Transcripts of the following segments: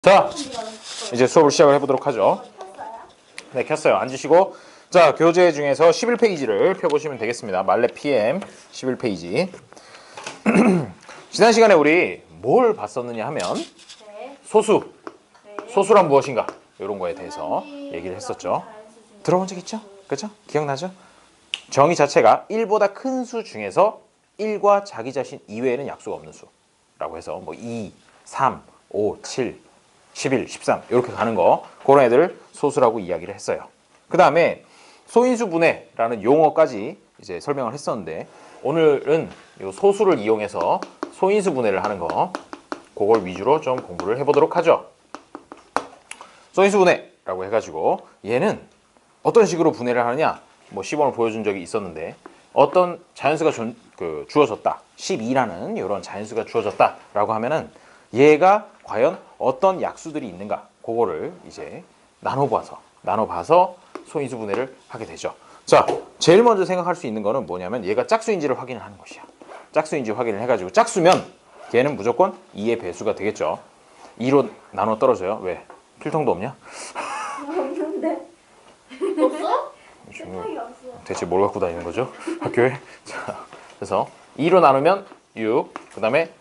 자, 이제 수업을 시작을 해보도록 하죠. 네, 켰어요. 앉으시고. 자, 교재 중에서 11페이지를 펴보시면 되겠습니다. 말레 PM 11페이지. 지난 시간에 우리 뭘 봤었느냐 하면 소수, 소수란 무엇인가 이런 거에 대해서 얘기를 했었죠. 들어본 적 있죠? 그렇죠? 기억나죠? 정의 자체가 1보다 큰 수 중에서 1과 자기 자신 이외에는 약수가 없는 수라고 해서 뭐 2, 3, 5, 7, 11, 13 이렇게 가는 거, 그런 애들 소수라고 이야기를 했어요. 그 다음에 소인수분해라는 용어까지 이제 설명을 했었는데, 오늘은 이 소수를 이용해서 소인수분해를 하는 거, 그걸 위주로 좀 공부를 해보도록 하죠. 소인수분해라고 해가지고 얘는 어떤 식으로 분해를 하느냐, 뭐 시범을 보여준 적이 있었는데, 어떤 자연수가 주어졌다, 12라는 이런 자연수가 주어졌다라고 하면은 얘가 과연 어떤 약수들이 있는가, 그거를 이제 나눠봐서 소인수 분해를 하게 되죠. 자, 제일 먼저 생각할 수 있는 거는 뭐냐면 얘가 짝수인지를 확인을 하는 것이야. 짝수인지 확인을 해가지고 짝수면 걔는 무조건 2의 배수가 되겠죠. 2로 나눠 떨어져요. 왜? 필통도 없냐? 없는데. 없어? 대체 뭘 갖고 다니는 거죠? 학교에? 자, 그래서 2로 나누면 6, 그 다음에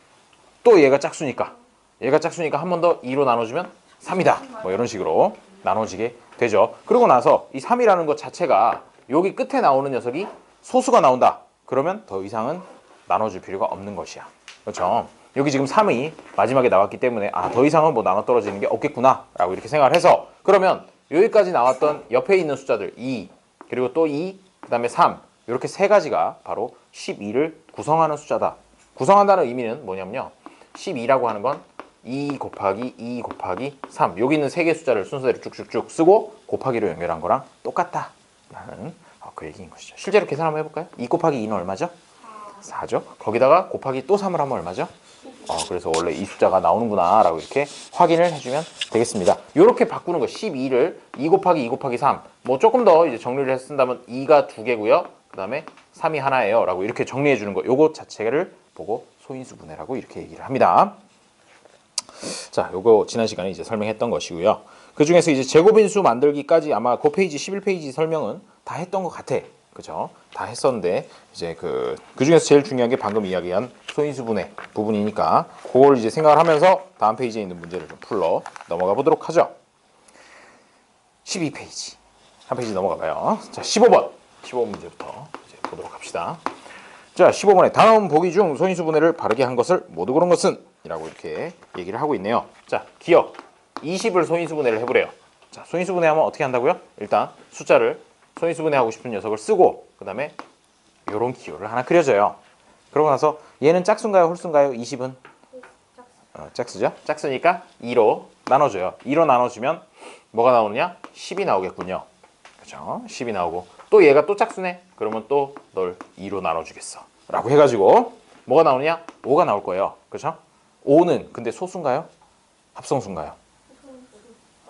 또 얘가 짝수니까 한 번 더 2로 나눠주면 3이다. 뭐 이런 식으로 나눠지게 되죠. 그러고 나서 이 3이라는 것 자체가 여기 끝에 나오는 녀석이 소수가 나온다. 그러면 더 이상은 나눠줄 필요가 없는 것이야. 그렇죠? 여기 지금 3이 마지막에 나왔기 때문에 더 이상은 뭐 나눠 떨어지는 게 없겠구나 라고 이렇게 생각을 해서, 그러면 여기까지 나왔던 옆에 있는 숫자들 2, 그리고 또 2, 그 다음에 3, 이렇게 세 가지가 바로 12를 구성하는 숫자다. 구성한다는 의미는 뭐냐면요, 12라고 하는 건 2 곱하기 2 곱하기 3, 여기 있는 세 개의 숫자를 순서대로 쭉쭉쭉 쓰고 곱하기로 연결한 거랑 똑같다 라는 그 얘기인 것이죠. 실제로 계산 한번 해볼까요? 2 곱하기 2는 얼마죠? 4죠. 거기다가 곱하기 또 3을 하면 얼마죠? 그래서 원래 이 숫자가 나오는구나 라고 이렇게 확인을 해주면 되겠습니다. 이렇게 바꾸는 거, 12를 2 곱하기 2 곱하기 3, 뭐 조금 더 이제 정리를 해서 쓴다면 2가 2개고요, 그 다음에 3이 하나예요 라고 이렇게 정리해 주는 거, 요거 자체를 보고 소인수분해라고 이렇게 얘기를 합니다. 자, 요거 지난 시간에 이제 설명했던 것이고요. 그 중에서 이제 제곱인수 만들기까지 아마 그 페이지 11페이지 설명은 다 했던 것 같아. 그죠? 다 했었는데 이제 그 중에서 제일 중요한 게 방금 이야기한 소인수분해 부분이니까 그걸 이제 생각을 하면서 다음 페이지에 있는 문제를 좀 풀러 넘어가 보도록 하죠. 12페이지 한 페이지 넘어가 봐요. 자, 15번 문제부터 이제 보도록 합시다. 자, 15번에 다음 보기 중 소인수분해를 바르게 한 것을 모두 고른 것은? 이라고 이렇게 얘기를 하고 있네요. 자, 기억 20을 소인수분해를 해보래요. 자, 소인수분해하면 어떻게 한다고요? 일단 숫자를 소인수분해하고 싶은 녀석을 쓰고, 그 다음에 요런 기호를 하나 그려줘요. 그러고 나서 얘는 짝수인가요, 홀수인가요? 20은? 짝수죠? 짝수니까 2로 나눠줘요. 2로 나눠주면 뭐가 나오느냐? 10이 나오겠군요. 그렇죠? 10이 나오고, 또 얘가 또 짝수네? 그러면 또 널 2로 나눠주겠어 라고 해가지고 뭐가 나오느냐? 5가 나올 거예요. 그렇죠? 5는 근데 소수인가요? 합성수인가요?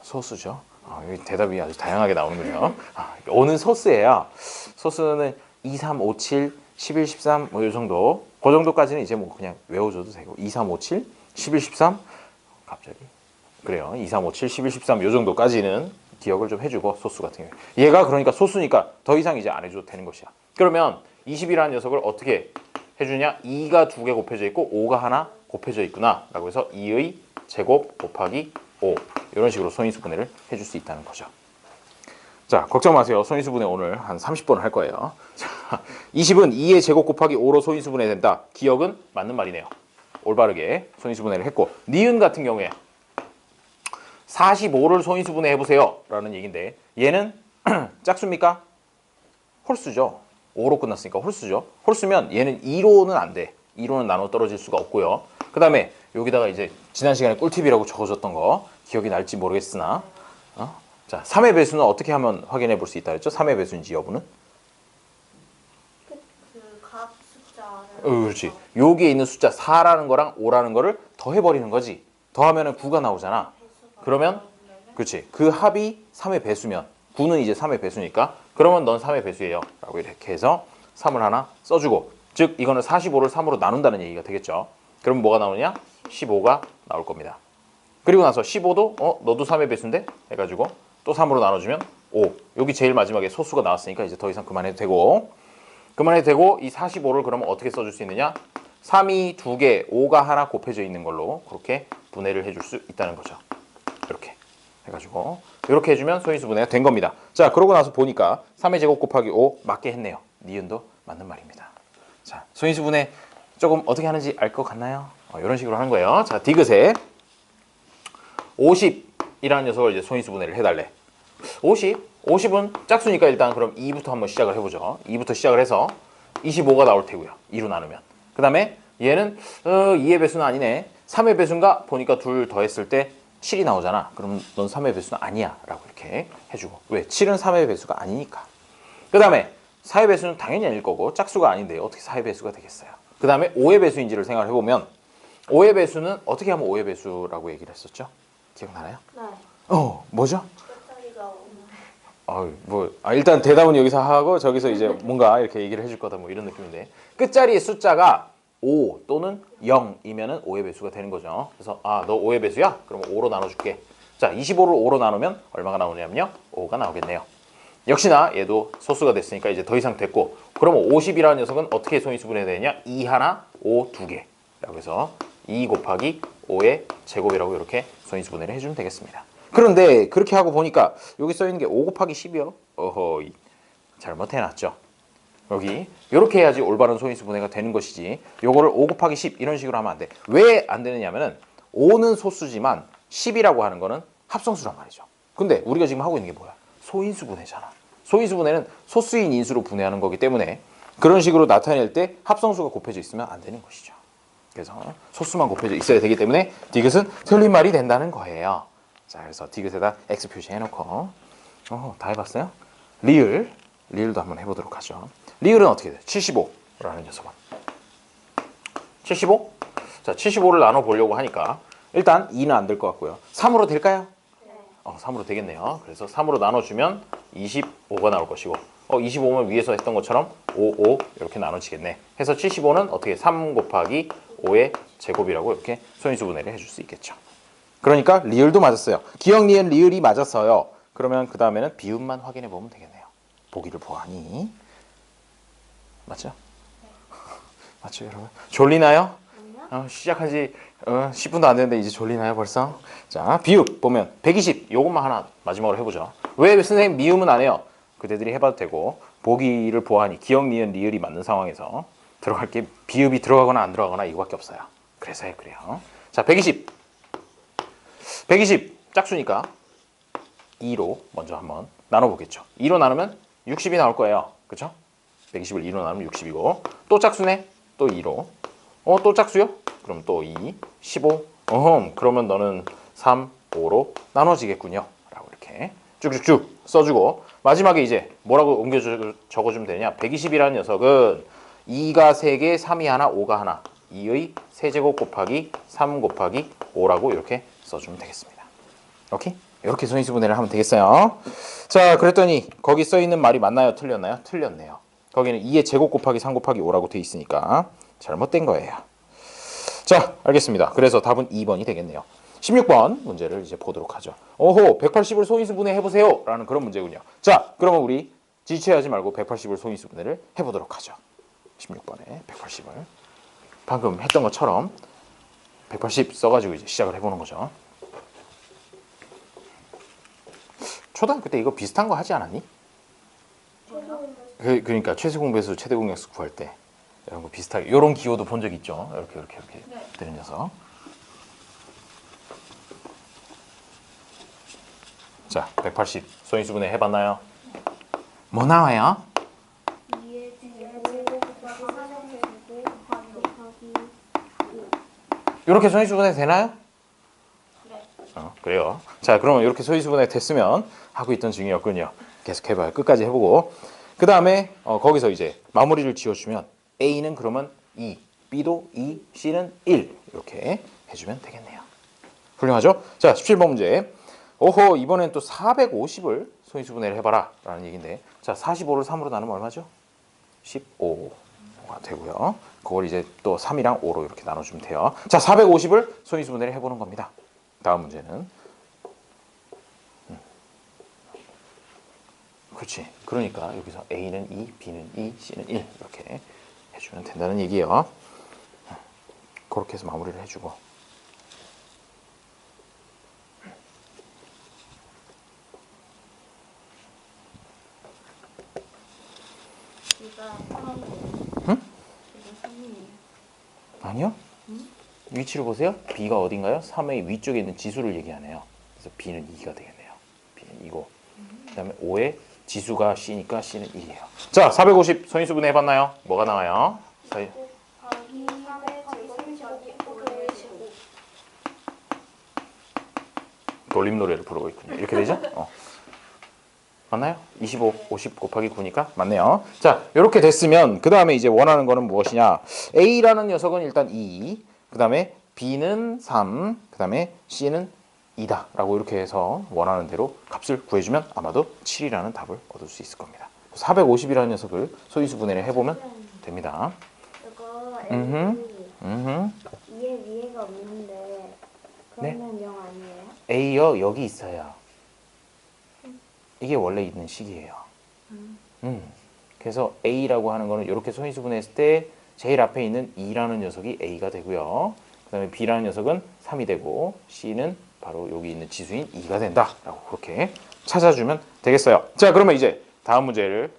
소수죠. 여기 대답이 아주 다양하게 나오는군요. 5는 소수예요. 소수는 2, 3, 5, 7, 11, 13 뭐 이 정도, 그 정도까지는 이제 뭐 그냥 외워줘도 되고, 2, 3, 5, 7, 11, 13 갑자기 그래요. 2, 3, 5, 7, 11, 13 이 정도까지는 기억을 좀 해주고, 소수 같은 경우에 얘가 그러니까 소수니까 더 이상 이제 안 해줘도 되는 것이야. 그러면 20이라는 녀석을 어떻게 해주냐? 2가 2개 곱해져 있고 5가 하나 곱해져 있구나 라고 해서 2의 제곱 곱하기 5, 이런 식으로 소인수분해를 해줄 수 있다는 거죠. 자, 걱정 마세요. 소인수분해 오늘 한 30번을 할 거예요. 자, 20은 2의 제곱 곱하기 5로 소인수분해 된다. 기억은 맞는 말이네요. 올바르게 소인수분해를 했고, 니은 같은 경우에 45를 소인수분해 해보세요 라는 얘기인데, 얘는 짝수입니까? 홀수죠. 5로 끝났으니까 홀수죠. 홀수면 얘는 2로는 안 돼. 2로는 나눠 떨어질 수가 없고요. 그 다음에 여기다가 이제 지난 시간에 꿀팁이라고 적어줬던 거 기억이 날지 모르겠으나, 자, 3의 배수는 어떻게 하면 확인해 볼 수 있다 했죠? 3의 배수인지 여부는? 각 숫자를. 그렇지. 여기에 있는 숫자 4라는 거랑 5라는 거를 더해버리는 거지. 더하면은 9가 나오잖아. 그러면 그렇지. 그 합이 3의 배수면 9는 이제 3의 배수니까, 그러면 넌 3의 배수예요 라고 이렇게 해서 3을 하나 써주고, 즉 이거는 45를 3으로 나눈다는 얘기가 되겠죠. 그럼 뭐가 나오느냐? 15가 나올 겁니다. 그리고 나서 15도 너도 3의 배수인데 해가지고 또 3으로 나눠주면 5. 여기 제일 마지막에 소수가 나왔으니까 이제 더 이상 그만해도 되고 이 45를 그러면 어떻게 써줄 수 있느냐? 3이 2개, 5가 하나 곱해져 있는 걸로 그렇게 분해를 해줄 수 있다는 거죠. 이렇게 해가지고 이렇게 해주면 소인수 분해가 된 겁니다. 자, 그러고 나서 보니까 3의 제곱 곱하기 5 맞게 했네요. 니은도 맞는 말입니다. 자, 소인수 분해 조금 어떻게 하는지 알 것 같나요? 이런 식으로 하는 거예요. 자, 디귿에 50이라는 녀석을 이제 소인수 분해를 해달래. 50은 짝수니까 일단 그럼 2부터 한번 시작을 해보죠. 2부터 시작을 해서 25가 나올 테고요. 2로 나누면. 그 다음에 얘는 2의 배수는 아니네. 3의 배수인가? 보니까 둘 더했을 때 7이 나오잖아. 그럼 넌 3의 배수는 아니야 라고 이렇게 해주고. 왜? 7은 3의 배수가 아니니까. 그 다음에 4의 배수는 당연히 아닐 거고 짝수가 아닌데 어떻게 4의 배수가 되겠어요. 그 다음에 5의 배수인지를 생각을 해보면 5의 배수는 어떻게 하면 5의 배수라고 얘기를 했었죠? 기억나나요? 네. 뭐죠? 끝자리가 오늘. 일단 대답은 여기서 하고 저기서 이제 뭔가 이렇게 얘기를 해줄 거다 뭐 이런 느낌인데 끝자리의 숫자가 5 또는 0이면은 5의 배수가 되는 거죠. 그래서 너 5의 배수야? 그럼 5로 나눠줄게. 자, 25를 5로 나누면 얼마가 나오냐면요. 5가 나오겠네요. 역시나 얘도 소수가 됐으니까 이제 더 이상 됐고 그러면 50이라는 녀석은 어떻게 소인수 분해되느냐? 2 하나, 5 두 개. 라고 해서 2 곱하기 5의 제곱이라고 이렇게 소인수 분해를 해주면 되겠습니다. 그런데 그렇게 하고 보니까 여기 써있는 게 5 곱하기 10이요. 잘못해놨죠. 여기 이렇게 해야지 올바른 소인수 분해가 되는 것이지 요거를 5 곱하기 10 이런 식으로 하면 안 돼. 왜 안 되느냐면은 5는 소수지만 10이라고 하는 거는 합성수란 말이죠. 근데 우리가 지금 하고 있는 게 뭐야? 소인수 분해잖아. 소인수 분해는 소수인 인수로 분해하는 거기 때문에 그런 식으로 나타낼 때 합성수가 곱해져 있으면 안 되는 것이죠. 그래서 소수만 곱해져 있어야 되기 때문에 디귿은 틀린 말이 된다는 거예요. 자, 그래서 디귿에다 X 표시해놓고 다 해봤어요? 리을도 한번 해보도록 하죠. 리을은 어떻게 돼? 75라는 녀석은 75? 자, 75를 나눠보려고 하니까 일단 2는 안 될 것 같고요. 3으로 될까요? 네. 3으로 되겠네요. 그래서 3으로 나눠주면 25가 나올 것이고 25면 위에서 했던 것처럼 5 이렇게 나눠지겠네. 해서 75는 어떻게 3 곱하기 5의 제곱이라고 이렇게 소인수 분해를 해줄 수 있겠죠. 그러니까 리을도 맞았어요. 기역, 니은, 리을이 맞았어요. 그러면 그 다음에는 비읍만 확인해 보면 되겠네요. 보기를 보아니. 맞죠? 네. 맞죠, 여러분? 졸리나요? 아니요? 시작한 지 10분도 안 됐는데 이제 졸리나요, 벌써? 자, 비읍 보면 120. 요것만 하나 마지막으로 해보죠. 왜 선생님 미음은 안 해요? 그대들이 해봐도 되고 보기를 보아니 기역, 니은, 리을이 맞는 상황에서 들어갈 게 비읍이 들어가거나 안 들어가거나 이거밖에 없어요. 그래서 그래요. 자, 120 짝수니까 2로 먼저 한번 나눠보겠죠. 2로 나누면 60이 나올 거예요. 그쵸? 120을 2로 나누면 60이고 또 짝수네? 또 2로 또 짝수요? 그럼 또 2, 15 그러면 너는 3, 5로 나눠지겠군요. 라고 이렇게 쭉쭉쭉 써주고 마지막에 이제 뭐라고 옮겨 적어주면 되냐? 120이라는 녀석은 2가 3개, 3이 하나, 5가 하나 2의 세제곱 곱하기 3 곱하기 5라고 이렇게 써주면 되겠습니다. 오케이? 이렇게 소인수 분해를 하면 되겠어요. 자, 그랬더니 거기 써있는 말이 맞나요? 틀렸나요? 틀렸네요. 거기는 2의 제곱 곱하기 3 곱하기 5라고 돼 있으니까 잘못된 거예요. 자, 알겠습니다. 그래서 답은 2번이 되겠네요. 16번 문제를 이제 보도록 하죠. 180을 소인수 분해 해보세요 라는 그런 문제군요. 자, 그러면 우리 지체하지 말고 180을 소인수 분해를 해보도록 하죠. 16번에 180을 방금 했던 것처럼 180 써가지고 이제 시작을 해보는 거죠. 초등학교 때 이거 비슷한 거 하지 않았니? 그러니까 최소 공배수, 최대 공약수 구할 때 이런 거 비슷하게 이런 기호도 본 적 있죠. 이렇게 네. 되는 녀석. 자, 180 소인수 분해 해봤나요? 뭐 나와요? 2의 제곱 곱하기 3의 제곱 곱하기 이렇게 소인수 분해 되나요? 네. 그래요. 자, 그러면 이렇게 소인수 분해 됐으면 하고 있던 중이었군요. 계속 해봐요. 끝까지 해보고 그 다음에 거기서 이제 마무리를 지어주면 A는 그러면 2, B도 2, C는 1 이렇게 해주면 되겠네요. 훌륭하죠? 자, 17번 문제. 이번엔 또 450을 소인수 분해를 해봐라 라는 얘기인데 자, 45를 3으로 나누면 얼마죠? 15가 되고요. 그걸 이제 또 3이랑 5로 이렇게 나눠주면 돼요. 자, 450을 소인수 분해를 해보는 겁니다. 다음 문제는 그렇지. 그러니까 여기서 A는 2, B는 2, C는 1 이렇게 해주면 된다는 얘기예요. 그렇게 해서 마무리를 해주고 이가 3이에요. 응? 이가 3이에요. 아니요. 위치를 보세요. B가 어딘가요? 3의 위쪽에 있는 지수를 얘기하네요. 그래서 B는 2가 되겠네요. B는 2고 그 다음에 5의 지수가 C니까 C는 1이에요. 자, 450 소인수분 해봤나요? 뭐가 나와요? 곱하기 3의 제곱 곱하기 5의 제곱. 돌림노래를 부르고 있군요. 이렇게 되죠? 맞나요? 25, 50 곱하기 9니까 맞네요. 자, 이렇게 됐으면 그 다음에 이제 원하는 거는 무엇이냐? A라는 녀석은 일단 2, 그 다음에 B는 3, 그 다음에 C는 2다 라고 이렇게 해서 원하는 대로 값을 구해주면 아마도 7이라는 답을 얻을 수 있을 겁니다. 450이라는 녀석을 소인수 분해를 해보면 됩니다. 이거 음흠. 위에 위에가 없는데 그러면 0 아니에요? A요, 여기 있어요. 이게 원래 있는 식이에요. 그래서 A라고 하는 거는 이렇게 소인수 분해했을 때 제일 앞에 있는 2라는 녀석이 A가 되고요. 그 다음에 B라는 녀석은 3이 되고 C는 바로 여기 있는 지수인 2가 된다라고 그렇게 찾아주면 되겠어요. 자, 그러면 이제 다음 문제를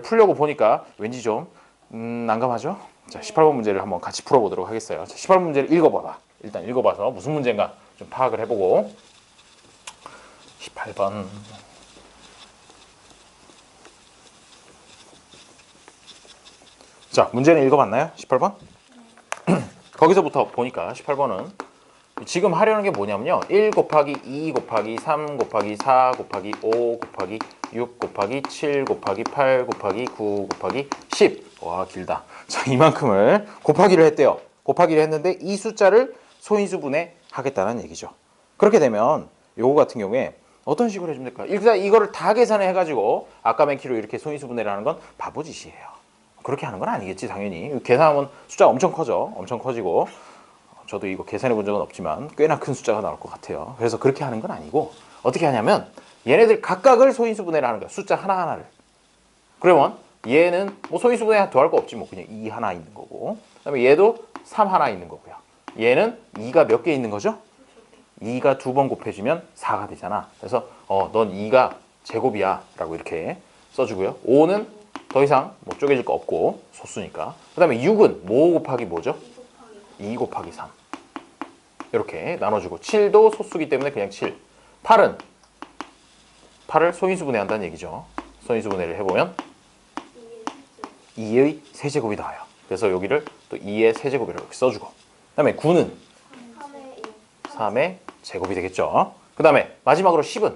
풀려고 보니까 왠지 좀 난감하죠? 자, 18번 문제를 한번 같이 풀어보도록 하겠어요. 자, 18번 문제를 읽어봐봐. 일단 읽어봐서 무슨 문제인가 좀 파악을 해보고 18번 자, 문제는 읽어봤나요? 18번? 거기서부터 보니까 18번은 지금 하려는 게 뭐냐면요. 1 곱하기 2 곱하기 3 곱하기 4 곱하기 5 곱하기 6 곱하기 7 곱하기 8 곱하기 9 곱하기 10. 와, 길다. 자, 이만큼을 곱하기를 했대요. 곱하기를 했는데 이 숫자를 소인수분해 하겠다는 얘기죠. 그렇게 되면 요거 같은 경우에 어떤 식으로 해주면 될까요? 일단 이거를 다 계산을 해가지고 아까 맨 키로 이렇게 소인수분해를 하는 건 바보짓이에요. 그렇게 하는 건 아니겠지 당연히. 계산하면 숫자가 엄청 커져. 엄청 커지고 저도 이거 계산해 본 적은 없지만 꽤나 큰 숫자가 나올 것 같아요. 그래서 그렇게 하는 건 아니고 어떻게 하냐면 얘네들 각각을 소인수분해를 하는 거야. 숫자 하나하나를. 그러면 얘는 뭐 소인수분해 더할 거 없지 뭐 그냥 2 하나 있는 거고 그다음에 얘도 3 하나 있는 거고요. 얘는 2가 몇 개 있는 거죠? 2가 두 번 곱해지면 4가 되잖아. 그래서 넌 2가 제곱이야 라고 이렇게 써주고요. 5는 더 이상 뭐 쪼개질 거 없고 소수니까. 그 다음에 6은 뭐 곱하기 뭐죠? 2 곱하기 3 이렇게 나눠주고 7도 소수기 때문에 그냥 7. 8을 소인수분해 한다는 얘기죠. 소인수분해를 해보면 2의 세제곱이 나와요. 그래서 여기를 또 2의 세제곱이라고 이렇게 써주고 그 다음에 9는 3의 제곱이 되겠죠. 그 다음에 마지막으로 10은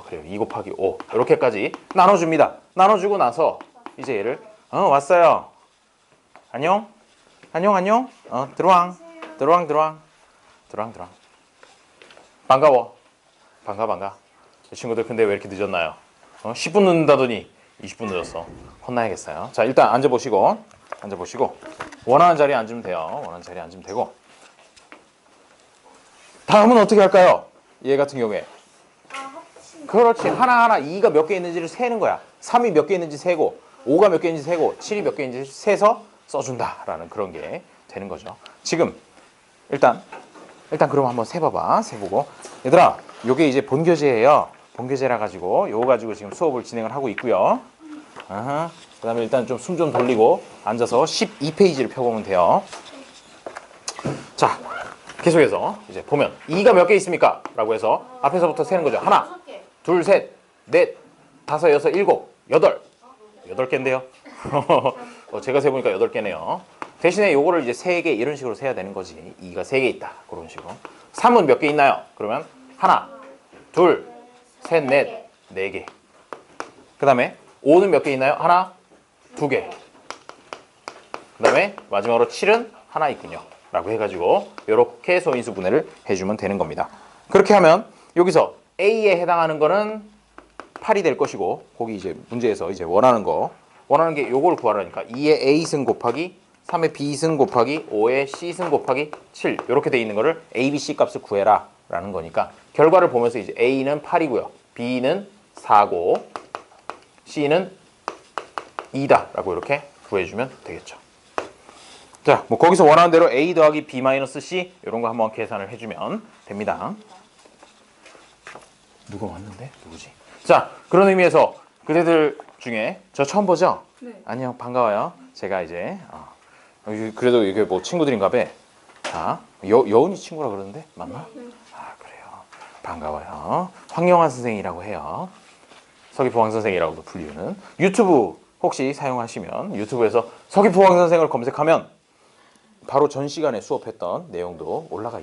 그래요. 2 곱하기 5 이렇게까지 나눠줍니다. 나눠주고 나서 이제 얘를 왔어요. 안녕 들어왕 반가워 반가 이 친구들 근데 왜 이렇게 늦었나요? 10분 늦는다더니 20분 늦었어. 혼나야겠어요. 자, 일단 앉아보시고 원하는 자리에 앉으면 돼요. 원하는 자리에 앉으면 되고 다음은 어떻게 할까요? 얘 같은 경우에 그렇지. 하나하나 2가 몇 개 있는지를 세는 거야. 3이 몇 개 있는지 세고 5가 몇 개 있는지 세고 7이 몇 개 있는지 세서 써준다라는 그런 게 되는 거죠. 지금 일단 그럼 한번 세봐봐. 세보고 얘들아 요게 이제 본교재예요. 본교재라 가지고 요거 가지고 지금 수업을 진행을 하고 있고요. 그 다음에 일단 좀 숨 좀 돌리고 앉아서 12페이지를 펴보면 돼요. 자, 계속해서 이제 보면 2가 몇 개 있습니까? 라고 해서 앞에서부터 세는 거죠. 하나, 둘, 셋, 넷, 다섯, 여섯, 일곱, 여덟. 8개인데요. 제가 세보니까 8개네요. 대신에 요거를 이제 3개 이런 식으로 세야 되는 거지. 2가 3개 있다. 그런 식으로. 3은 몇 개 있나요? 그러면 하나, 둘, 셋, 넷, 4개. 그 다음에 5는 몇 개 있나요? 하나, 2개. 그 다음에 마지막으로 7은 하나 있군요. 라고 해가지고 이렇게 소인수 분해를 해주면 되는 겁니다. 그렇게 하면 여기서 A에 해당하는 거는 8이 될 것이고 거기 이제 문제에서 이제 원하는 게 요걸 구하라니까 2의 A승 곱하기 3의 b승 곱하기 5의 c승 곱하기 7 이렇게 돼 있는 거를 a, b, c 값을 구해라 라는 거니까 결과를 보면서 이제 a는 8이고요. b는 4고 c는 2다 라고 이렇게 구해주면 되겠죠. 자, 뭐 거기서 원하는 대로 a 더하기 b 마이너스 c 이런 거 한번 계산을 해주면 됩니다. 누가 왔는데? 누구지? 자, 그런 의미에서 그대들 중에 저 처음 보죠? 네. 안녕, 반가워요. 제가 이제 그래도 이게 뭐 친구들인가 봐. 자, 여운이 친구라 그러는데 맞나? 네. 아, 그래요. 반가워요. 황영환 선생이라고 해요. 서귀포 선생이라고도 불리는 유튜브 혹시 사용하시면 유튜브에서 서귀포 선생을 검색하면 바로 전 시간에 수업했던 내용도 올라가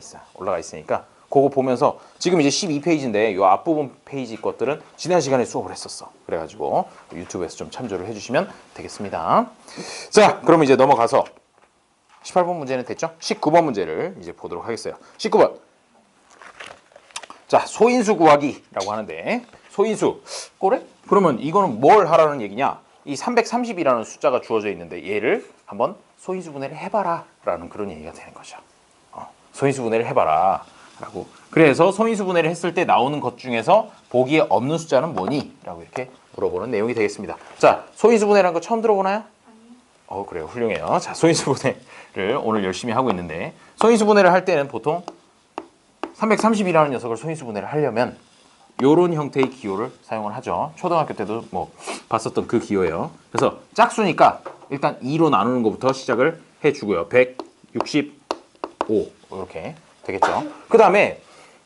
있으니까 그거 보면서 지금 이제 12페이지인데 이 앞부분 페이지 것들은 지난 시간에 수업을 했었어. 그래가지고 유튜브에서 좀 참조를 해주시면 되겠습니다. 자, 그럼 이제 넘어가서 18번 문제는 됐죠? 19번 문제를 이제 보도록 하겠어요. 19번. 자, 소인수 구하기라고 하는데 소인수. 그래? 그러면 이거는 뭘 하라는 얘기냐? 이 330이라는 숫자가 주어져 있는데 얘를 한번 소인수 분해를 해봐라 라는 그런 얘기가 되는 거죠. 소인수 분해를 해봐라 라고. 그래서 소인수 분해를 했을 때 나오는 것 중에서 보기에 없는 숫자는 뭐니? 라고 이렇게 물어보는 내용이 되겠습니다. 자, 소인수 분해라는 거 처음 들어보나요? 그래요. 훌륭해요. 자, 소인수 분해를 오늘 열심히 하고 있는데 소인수 분해를 할 때는 보통 330이라는 녀석을 소인수 분해를 하려면 요런 형태의 기호를 사용을 하죠. 초등학교 때도 뭐 봤었던 그 기호예요. 그래서 짝수니까 일단 2로 나누는 것부터 시작을 해주고요. 165 이렇게 되겠죠. 그 다음에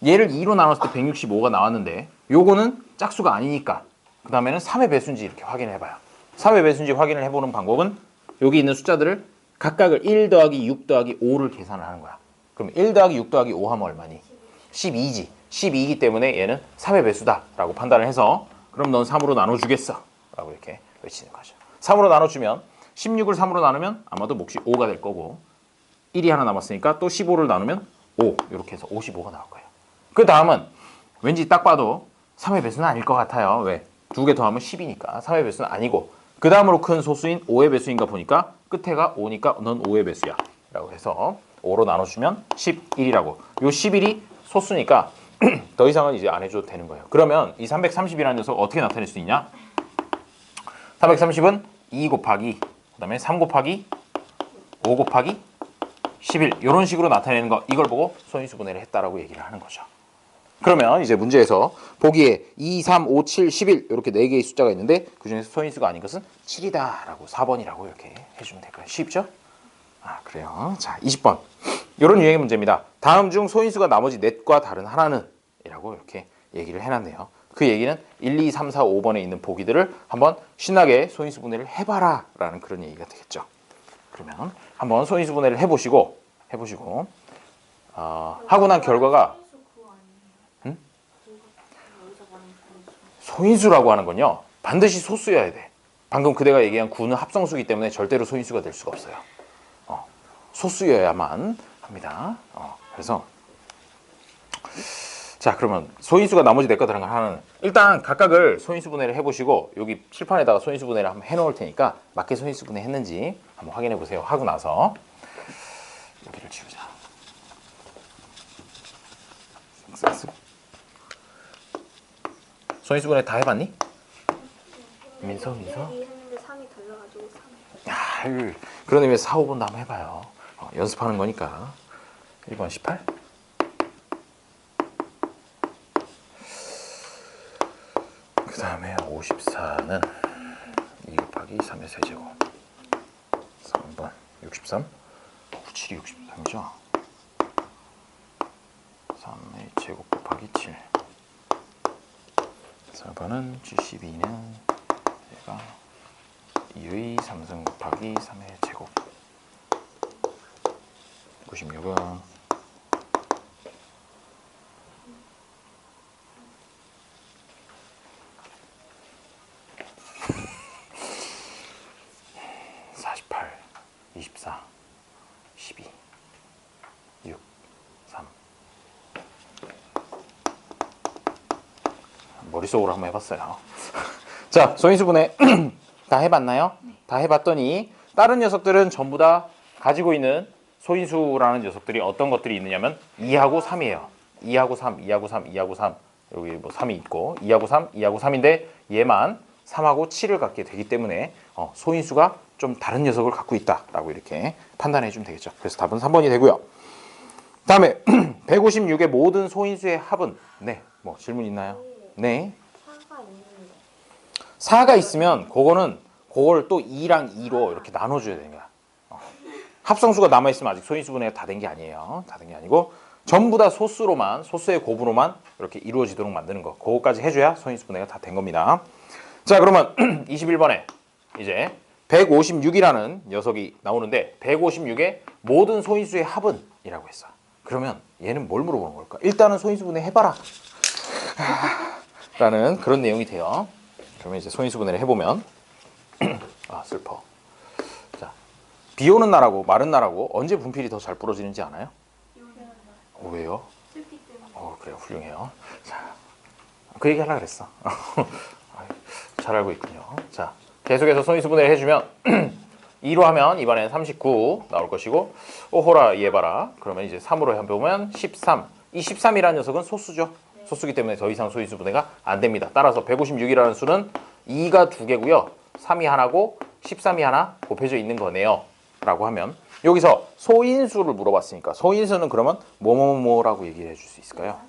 얘를 2로 나눴을 때 165가 나왔는데 요거는 짝수가 아니니까 그 다음에는 3의 배수인지 이렇게 확인을 해봐요. 3의 배수인지 확인을 해보는 방법은 여기 있는 숫자들을 각각을 1 더하기 6 더하기 5를 계산을 하는 거야. 그럼 1 더하기 6 더하기 5 하면 얼마니? 12지. 12이기 때문에 얘는 3의 배수다 라고 판단을 해서 그럼 넌 3으로 나눠주겠어 라고 이렇게 외치는 거죠. 3으로 나눠주면 16을 3으로 나누면 아마도 몫이 5가 될 거고 1이 하나 남았으니까 또 15를 나누면 5 이렇게 해서 55가 나올 거예요. 그 다음은 왠지 딱 봐도 3의 배수는 아닐 것 같아요. 왜? 2개 더하면 10이니까 3의 배수는 아니고 그 다음으로 큰 소수인 5의 배수인가 보니까 끝에가 5니까 넌 5의 배수야 라고 해서 5로 나눠주면 11이라고. 요 11이 소수니까 더 이상은 이제 안 해줘도 되는 거예요. 그러면 이 330이라는 녀석 어떻게 나타낼 수 있냐? 330은 2 곱하기 그 다음에 3 곱하기 5 곱하기 11 이런 식으로 나타내는 거 이걸 보고 소인수 분해를 했다라고 얘기를 하는 거죠. 그러면 이제 문제에서 보기에 2, 3, 5, 7, 11 이렇게 4개의 숫자가 있는데 그중에서 소인수가 아닌 것은 7이다 라고 4번이라고 이렇게 해주면 될까요? 쉽죠? 그래요. 자, 20번. 이런 유형의 문제입니다. 다음 중 소인수가 나머지 넷과 다른 하나는 이라고 이렇게 얘기를 해놨네요. 그 얘기는 1, 2, 3, 4, 5번에 있는 보기들을 한번 신나게 소인수 분해를 해봐라 라는 그런 얘기가 되겠죠. 그러면 한번 소인수 분해를 해보시고 하고 난 결과가 소인수라고 하는 건요 반드시 소수여야 돼. 방금 그대가 얘기한 9는 합성수기 때문에 절대로 소인수가 될 수가 없어요. 소수여야만 합니다. 그래서 자, 그러면 소인수가 나머지 넷과 다른 걸 하나는 일단 각각을 소인수 분해를 해보시고 여기 칠판에다가 소인수 분해를 한번 해놓을 테니까 맞게 소인수 분해 했는지 한번 확인해 보세요. 하고 나서 여기를 지우자. 소인수 분해 다 해봤니? 민서? 했는데 3이 달라가지고 3. 그런 의미에서 4, 5번도 한번 해봐요. 연습하는 거니까. 1번 18. 그 다음에 54는 2 곱하기 3의 세제곱. 3번 63. 97이 63이죠. 3의 제곱 곱하기 7. 4번은 72는 얘가 2의 3승 곱하기 3의 제곱. 96은 48, 24, 12, 6, 3. 머릿속으로 한번 해봤어요. 자, 소인수 분해 다 해봤나요? 다 해봤더니 다른 녀석들은 전부 다 가지고 있는 소인수라는 녀석들이 어떤 것들이 있느냐면 2하고 3이에요. 2하고 3, 2하고 3, 2하고 3. 여기 뭐 3이 있고 2하고 3, 2하고 3인데 얘만 3하고 7을 갖게 되기 때문에 소인수가 좀 다른 녀석을 갖고 있다라고 이렇게 판단해 주면 되겠죠. 그래서 답은 3번이 되고요. 다음에 156의 모든 소인수의 합은 네, 뭐 질문 있나요? 네. 4가 있는데 4가 있으면 그걸 또 2랑 2로 이렇게 나눠줘야 되는 거야. 합성수가 남아있으면 아직 소인수분해가 다 된 게 아니에요. 다 된 게 아니고 전부 다 소수로만, 소수의 곱으로만 이렇게 이루어지도록 만드는 거. 그거까지 해줘야 소인수분해가 다 된 겁니다. 자, 그러면 21번에 이제 156이라는 녀석이 나오는데 156의 모든 소인수의 합은? 이라고 했어. 그러면 얘는 뭘 물어보는 걸까? 일단은 소인수분해 해봐라 라는 그런 내용이 돼요. 그러면 이제 소인수분해를 해보면 아, 슬퍼. 자, 비 오는 날하고 마른 날하고 언제 분필이 더 잘 부러지는지 아나요? 왜요? 습기 때문에 그래요. 훌륭해요. 자, 그 얘기 하려고 그랬어. 잘 알고 있군요. 자, 계속해서 소인수분해를 해주면 2로 하면 이번엔 39 나올 것이고 오호라 얘 봐라. 그러면 이제 3으로 해보면 13. 이 13이라는 녀석은 소수죠. 소수기 때문에 더 이상 소인수분해가 안 됩니다. 따라서 156이라는 수는 2가 2개고요. 3이 하나고 13이 하나 곱해져 있는 거네요. 라고 하면 여기서 소인수를 물어봤으니까 소인수는 그러면 뭐뭐뭐라고 얘기를 해줄 수 있을까요?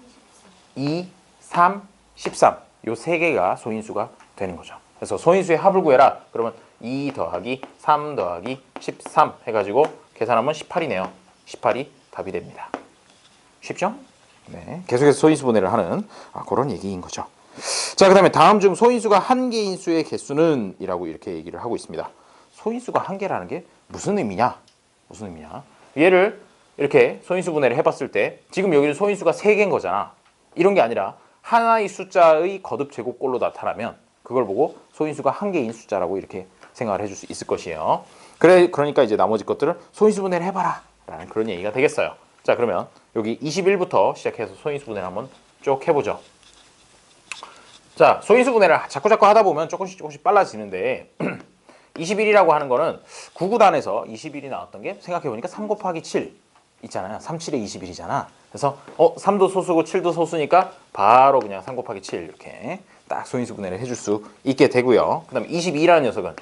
2, 3, 13 요 세 개가 소인수가 되는 거죠. 그래서 소인수의 합을 구해라. 그러면 2 더하기 3 더하기 13 해가지고 계산하면 18이네요. 18이 답이 됩니다. 쉽죠? 네, 계속해서 소인수분해를 하는 그런 얘기인 거죠. 자, 그 다음에 다음 중 소인수가 한 개인 수의 개수는? 이라고 이렇게 얘기를 하고 있습니다. 소인수가 한 개라는 게 무슨 의미냐? 무슨 의미냐? 얘를 이렇게 소인수분해를 해봤을 때 지금 여기는 소인수가 3개인 거잖아. 이런 게 아니라 하나의 숫자의 거듭 제곱꼴로 나타나면 그걸 보고 소인수가 한 개인 숫자라고 이렇게 생각을 해줄 수 있을 것이에요. 그러니까 이제 나머지 것들을 소인수분해를 해봐라 라는 그런 얘기가 되겠어요. 자, 그러면 여기 21부터 시작해서 소인수분해를 한번 쭉 해보죠. 자, 소인수분해를 자꾸 하다 보면 조금씩 빨라지는데 21이라고 하는 거는 9구단에서 21이 나왔던 게 생각해보니까 3 곱하기 7 있잖아요. 3, 7에 21이잖아. 그래서 3도 소수고 7도 소수니까 바로 그냥 3 곱하기 7 이렇게 딱 소인수분해를 해줄 수 있게 되고요. 그 다음에 22라는 녀석은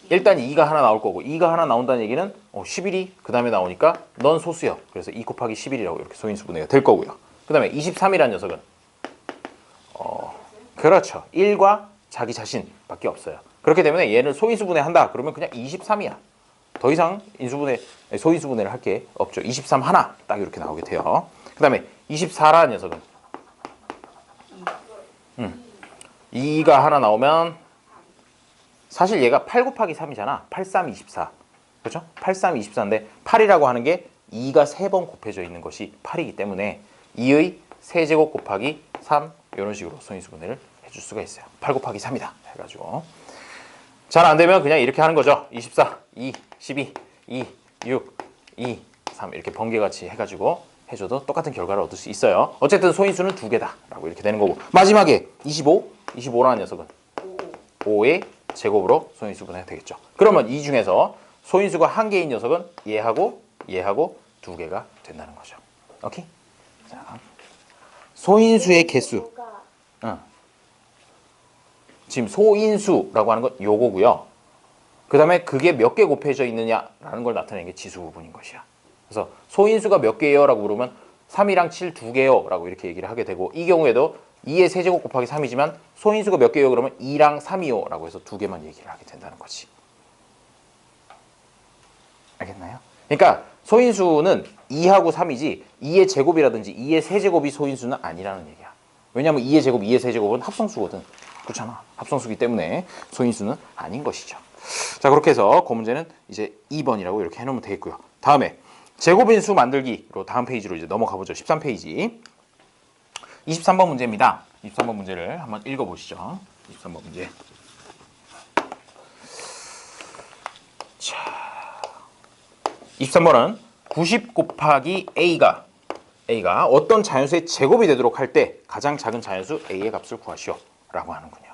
일단 2가 하나 나올 거고 2가 하나 나온다는 얘기는 11이 그 다음에 나오니까 넌 소수요. 그래서 2 곱하기 11이라고 이렇게 소인수분해가 될 거고요. 그 다음에 23이라는 녀석은 그렇죠. 1과 자기 자신밖에 없어요. 그렇기 때문에 얘를 소인수분해 한다. 그러면 그냥 23이야. 더 이상 소인수분해를 할 게 없죠. 23 하나 딱 이렇게 나오게 돼요. 그 다음에 24라는 녀석은 2가 하나 나오면 사실 얘가 8 곱하기 3이잖아. 8, 3, 24. 그렇죠? 8, 3, 24인데 8이라고 하는 게 2가 3번 곱해져 있는 것이 8이기 때문에 2의 세제곱 곱하기 3 이런 식으로 소인수분해를 해줄 수가 있어요. 8 곱하기 3이다 해가지고 잘 안되면 그냥 이렇게 하는 거죠. 24, 2, 12, 2, 6, 2, 3 이렇게 번개같이 해가지고 해줘도 똑같은 결과를 얻을 수 있어요. 어쨌든 소인수는 2개다 라고 이렇게 되는 거고 마지막에 25라는 녀석은 5의 제곱으로 소인수분해가 되겠죠. 그러면 이 중에서 소인수가 한 개인 녀석은 얘하고 2개가 된다는 거죠. 오케이? 자, 소인수의 개수. 지금 소인수라고 하는 건 요거고요. 그 다음에 그게 몇 개 곱해져 있느냐라는 걸 나타내는 게 지수 부분인 것이야. 그래서 소인수가 몇 개예요? 라고 물으면 3이랑 7 2개요 라고 이렇게 얘기를 하게 되고 이 경우에도 2의 세제곱 곱하기 3이지만 소인수가 몇 개예요? 그러면 2랑 3이요 라고 해서 2개만 얘기를 하게 된다는 거지. 알겠나요? 그러니까 소인수는 2하고 3이지 2의 제곱이라든지 2의 세제곱이 소인수는 아니라는 얘기야. 왜냐하면 2의 제곱, 2의 세제곱은 합성수거든. 그렇잖아. 합성수기 때문에 소인수는 아닌 것이죠. 자, 그렇게 해서 그 문제는 이제 2번이라고 이렇게 해놓으면 되겠고요. 다음에 제곱인수 만들기로 다음 페이지로 이제 넘어가 보죠. 13페이지. 23번 문제입니다. 23번 문제를 한번 읽어보시죠. 23번 문제. 자, 23번은 90 곱하기 A가 어떤 자연수의 제곱이 되도록 할 때 가장 작은 자연수 A의 값을 구하시오 라고 하는군요.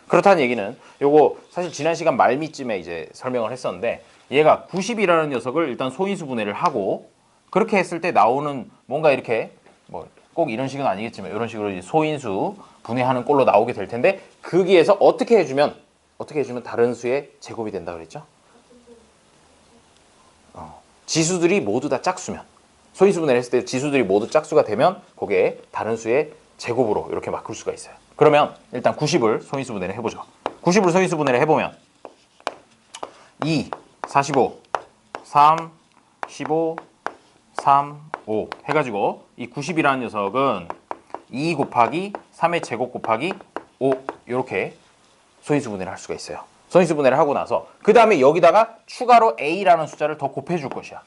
그렇다는 얘기는 요거 사실 지난 시간 말미쯤에 이제 설명을 했었는데 얘가 90이라는 녀석을 일단 소인수 분해를 하고 그렇게 했을 때 나오는 뭔가 이렇게 뭐 꼭 이런 식은 아니겠지만 이런 식으로 이제 소인수 분해하는 꼴로 나오게 될 텐데 거기에서 어떻게 해주면 다른 수의 제곱이 된다 그랬죠? 지수들이 모두 다 짝수면 소인수 분해를 했을 때 지수들이 모두 짝수가 되면 그게 다른 수의 제곱으로 이렇게 바꿀 수가 있어요. 그러면 일단 90을 소인수 분해를 해보죠. 90을 소인수 분해를 해보면 2, 45, 3, 15, 3, 5 해가지고 이 90이라는 녀석은 2 곱하기 3의 제곱 곱하기 5 이렇게 소인수 분해를 할 수가 있어요. 소인수 분해를 하고 나서 그 다음에 여기다가 추가로 a라는 숫자를 더 곱해줄 것이야.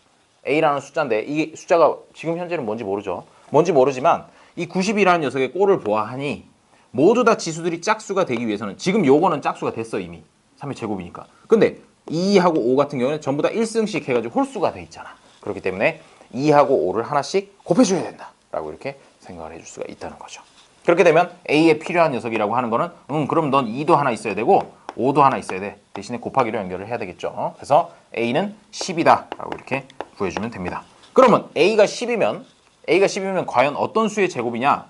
a라는 숫자인데 이 숫자가 지금 현재는 뭔지 모르죠. 뭔지 모르지만 이 90이라는 녀석의 꼴을 보아하니 모두 다 지수들이 짝수가 되기 위해서는 지금 요거는 짝수가 됐어 이미 3의 제곱이니까. 근데 2하고 5 같은 경우는 전부 다 1승씩 해가지고 홀수가 돼 있잖아. 그렇기 때문에 2하고 5를 하나씩 곱해줘야 된다 라고 이렇게 생각을 해줄 수가 있다는 거죠. 그렇게 되면 A에 필요한 녀석이라고 하는 거는 그럼 넌 2도 하나 있어야 되고 5도 하나 있어야 돼. 대신에 곱하기로 연결을 해야 되겠죠. 그래서 A는 10이다 라고 이렇게 구해주면 됩니다. 그러면 A가 10이면 과연 어떤 수의 제곱이냐?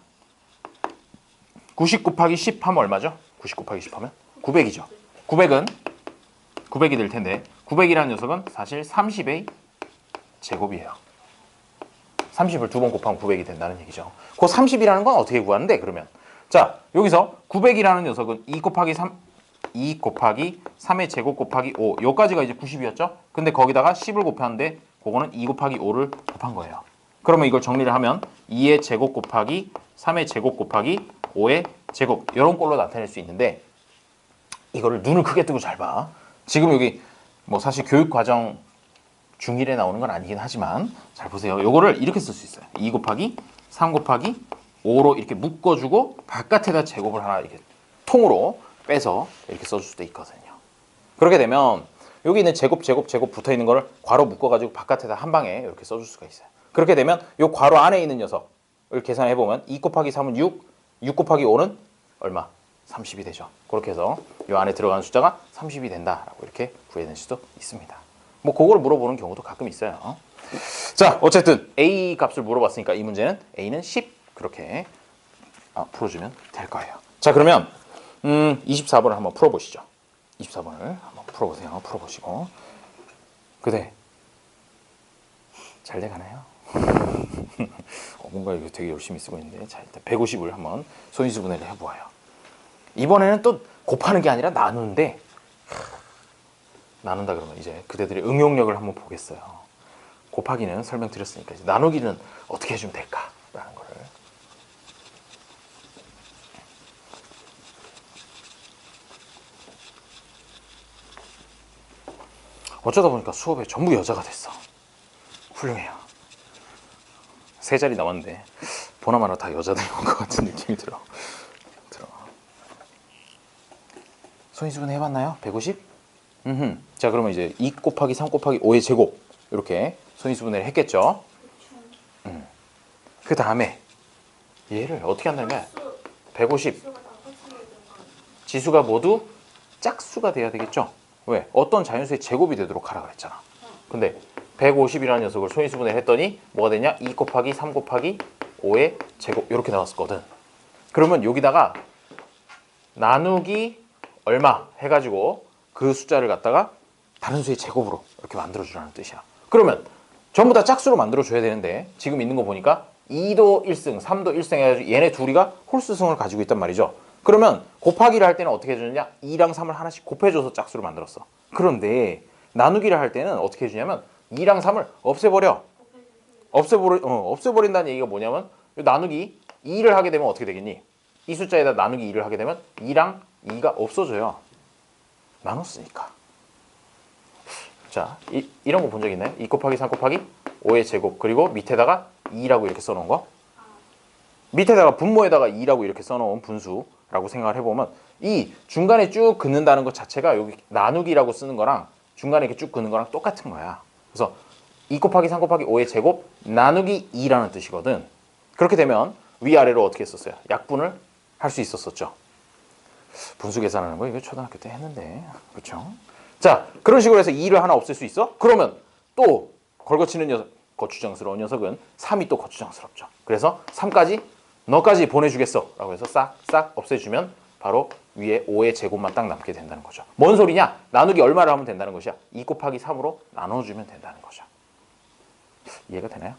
90 곱하기 10 하면 얼마죠? 90 곱하기 10 하면 900이죠. 900이 될 텐데 900이라는 녀석은 사실 30의 제곱이에요. 30을 두 번 곱하면 900이 된다는 얘기죠. 그 30이라는 건 어떻게 구하는데 그러면 자 여기서 900이라는 녀석은 2 곱하기 3의 제곱 곱하기 5 여기까지가 이제 90이었죠. 근데 거기다가 10을 곱하는데 그거는 2 곱하기 5를 곱한 거예요. 그러면 이걸 정리를 하면 2의 제곱 곱하기 3의 제곱 곱하기 5의 제곱 이런 꼴로 나타낼 수 있는데 이거를 눈을 크게 뜨고 잘 봐. 지금 여기 뭐 사실 교육과정 중1에 나오는 건 아니긴 하지만 잘 보세요. 요거를 이렇게 쓸 수 있어요. 2 곱하기 3 곱하기 5로 이렇게 묶어주고 바깥에다 제곱을 하나 이렇게 통으로 빼서 이렇게 써줄 수도 있거든요. 그렇게 되면 여기 있는 제곱 붙어 있는 거를 괄호 묶어가지고 바깥에다 한 방에 이렇게 써줄 수가 있어요. 그렇게 되면 요 괄호 안에 있는 녀석을 계산해 보면 2 곱하기 3은 6 곱하기 5는 얼마? 30이 되죠. 그렇게 해서 요 안에 들어가는 숫자가 30이 된다라고 이렇게 구해낼 수도 있습니다. 뭐 그걸 물어보는 경우도 가끔 있어요. 자, 어쨌든 A 값을 물어봤으니까 이 문제는 A는 10 그렇게 풀어주면 될 거예요. 자, 그러면 24번을 한번 풀어보시죠. 24번을 한번 풀어보세요. 풀어보시고 그래 잘 돼가나요? 뭔가 이거 되게 열심히 쓰고 있는데 자 일단 150을 한번 소인수 분해를 해보아요. 이번에는 또 곱하는 게 아니라 나누는데 나눈다 그러면 이제 그대들의 응용력을 한번 보겠어요. 곱하기는 설명드렸으니까 이제 나누기는 어떻게 해주면 될까라는 거를. 어쩌다 보니까 수업에 전부 여자가 됐어. 훌륭해요. 세 자리 남았는데 보나마나 다 여자들이 온 것 같은 느낌이 들어. 소인수분 해봤나요? 150? 자 그러면 이제 2 곱하기 3 곱하기 5의 제곱 이렇게 소인수분해를 했겠죠. 그 다음에 얘를 어떻게 한다면 150 지수가 모두 짝수가 돼야 되겠죠. 왜? 어떤 자연수의 제곱이 되도록 하라 그랬잖아. 근데 150이라는 녀석을 소인수분해를 했더니 뭐가 되냐? 2 곱하기 3 곱하기 5의 제곱 이렇게 나왔었거든. 그러면 여기다가 나누기 얼마 해가지고 그 숫자를 갖다가 다른 수의 제곱으로 이렇게 만들어주라는 뜻이야. 그러면 전부 다 짝수로 만들어줘야 되는데 지금 있는 거 보니까 2도 1승, 3도 1승 해가지고 얘네 둘이가 홀수승을 가지고 있단 말이죠. 그러면 곱하기를 할 때는 어떻게 해주느냐? 2랑 3을 하나씩 곱해줘서 짝수를 만들었어. 그런데 나누기를 할 때는 어떻게 해주냐면 2랑 3을 없애버려. 없애버린다는 얘기가 뭐냐면 나누기 2를 하게 되면 어떻게 되겠니? 이 숫자에다 나누기 2를 하게 되면 2랑 2가 없어져요. 나눴으니까. 자, 이런 거 본 적 있나요? 2 곱하기 3 곱하기 5의 제곱 그리고 밑에다가 2라고 이렇게 써놓은 거. 밑에다가 분모에다가 2라고 이렇게 써놓은 분수라고 생각을 해보면 이 중간에 쭉 긋는다는 것 자체가 여기 나누기라고 쓰는 거랑 중간에 이렇게 쭉 긋는 거랑 똑같은 거야. 그래서 2 곱하기 3 곱하기 5의 제곱 나누기 2라는 뜻이거든. 그렇게 되면 위아래로 어떻게 했었어요? 약분을 할 수 있었었죠. 분수 계산하는 거 이거 초등학교 때 했는데. 그렇죠? 자, 그런 식으로 해서 2를 하나 없앨 수 있어? 그러면 또 걸거치는 녀석, 거추장스러운 녀석은 3이 또 거추장스럽죠. 그래서 3까지 너까지 보내주겠어 라고 해서 싹 없애주면 바로 위에 5의 제곱만 딱 남게 된다는 거죠. 뭔 소리냐? 나누기 얼마를 하면 된다는 것이야? 2 곱하기 3으로 나눠주면 된다는 거죠. 이해가 되나요?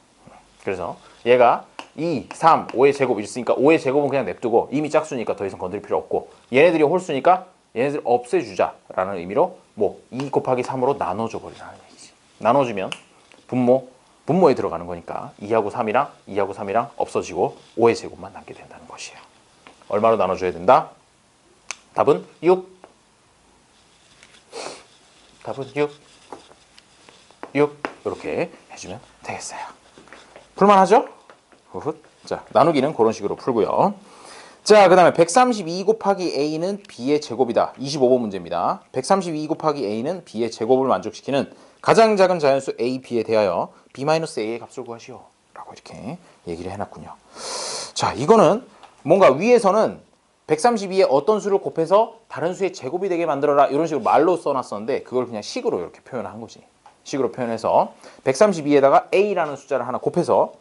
그래서 얘가 2, 3, 5의 제곱 있으니까 5의 제곱은 그냥 냅두고 이미 짝수니까 더 이상 건드릴 필요 없고 얘네들이 홀수니까 얘네들 없애주자라는 의미로 뭐 2 곱하기 3으로 나눠줘 버리라는 얘기지. 나눠주면 분모에 들어가는 거니까 2하고 3이랑 없어지고 5의 제곱만 남게 된다는 것이에요. 얼마로 나눠줘야 된다? 답은 6. 답은 6 이렇게 해주면 되겠어요. 풀만하죠? 자, 나누기는 그런 식으로 풀고요. 자, 그 다음에 132 곱하기 a는 b의 제곱이다. 25번 문제입니다. 132 곱하기 a는 b의 제곱을 만족시키는 가장 작은 자연수 a, b에 대하여 b-a의 값을 구하시오 라고 이렇게 얘기를 해놨군요. 자, 이거는 뭔가 위에서는 132에 어떤 수를 곱해서 다른 수의 제곱이 되게 만들어라 이런 식으로 말로 써놨었는데 그걸 그냥 식으로 이렇게 표현한 거지. 식으로 표현해서 132에다가 a라는 숫자를 하나 곱해서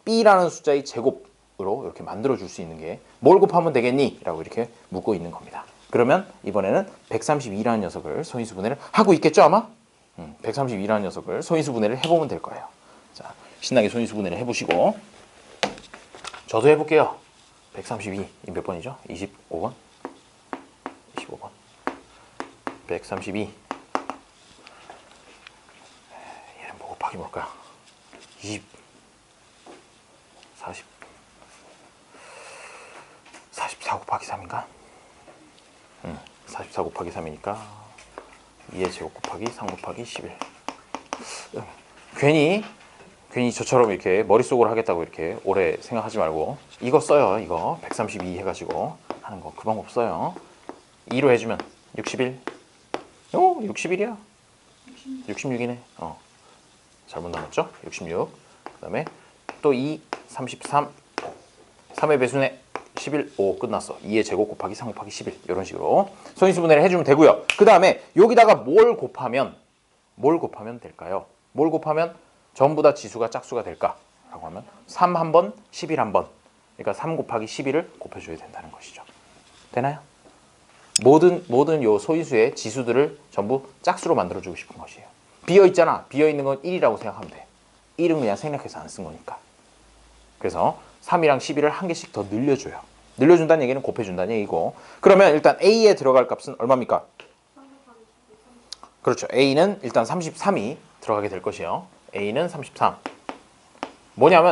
b라는 숫자의 제곱으로 이렇게 만들어줄 수 있는 게 뭘 곱하면 되겠니? 라고 이렇게 묻고 있는 겁니다. 그러면 이번에는 132라는 녀석을 소인수분해를 하고 있겠죠 아마? 132라는 녀석을 소인수분해를 해보면 될 거예요. 자, 신나게 소인수분해를 해보시고 저도 해볼게요. 132, 몇 번이죠? 25번? 25번 132 얘는 뭐 곱하기 뭘까? 20 44 곱하기 3인가? 44 곱하기 3이니까 2의 제곱 곱하기 3 곱하기 11 괜히 저처럼 이렇게 머릿속으로 하겠다고 이렇게 오래 생각하지 말고 이거 써요. 이거 132 해가지고 하는 거 그 방법 써요. 2로 해주면 61 61이야 66이네 잘못 나눴죠? 66 그 다음에 또 2, 33 3의 배수네 11, 5 끝났어. 2의 제곱 곱하기 3 곱하기 11 이런 식으로 소인수분해를 해주면 되고요. 그 다음에 여기다가 뭘 곱하면 될까요? 뭘 곱하면 전부 다 지수가 짝수가 될까라고 하면 3 한 번, 11 한 번. 그러니까 3 곱하기 11을 곱해줘야 된다는 것이죠. 되나요? 모든 요 소인수의 지수들을 전부 짝수로 만들어주고 싶은 것이에요. 비어있잖아. 비어있는 건 1이라고 생각하면 돼. 1은 그냥 생략해서 안 쓴 거니까. 그래서 3이랑 11을 한 개씩 더 늘려줘요. 늘려준다는 얘기는 곱해준다는 얘기고 그러면 일단 A에 들어갈 값은 얼마입니까? 그렇죠. A는 일단 33이 들어가게 될 것이요. A는 33.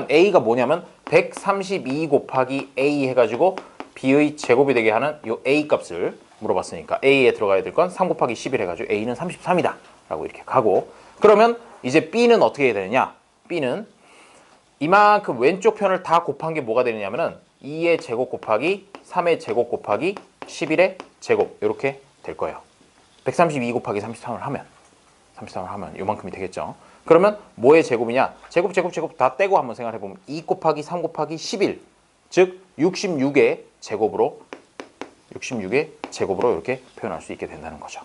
A가 뭐냐면 132 곱하기 A 해가지고 B의 제곱이 되게 하는 요 A 값을 물어봤으니까 A에 들어가야 될 건 3 곱하기 11 해가지고 A는 33이다 라고 이렇게 가고 그러면 이제 B는 어떻게 해야 되느냐? B는 이만큼 왼쪽 편을 다 곱한 게 뭐가 되느냐면은 2의 제곱 곱하기 3의 제곱 곱하기 11의 제곱 이렇게 될 거예요. 132 곱하기 33을 하면 요만큼이 되겠죠. 그러면 뭐의 제곱이냐? 제곱 다 떼고 한번 생각해 보면 2 곱하기 3 곱하기 11 즉 66의 제곱으로 이렇게 표현할 수 있게 된다는 거죠.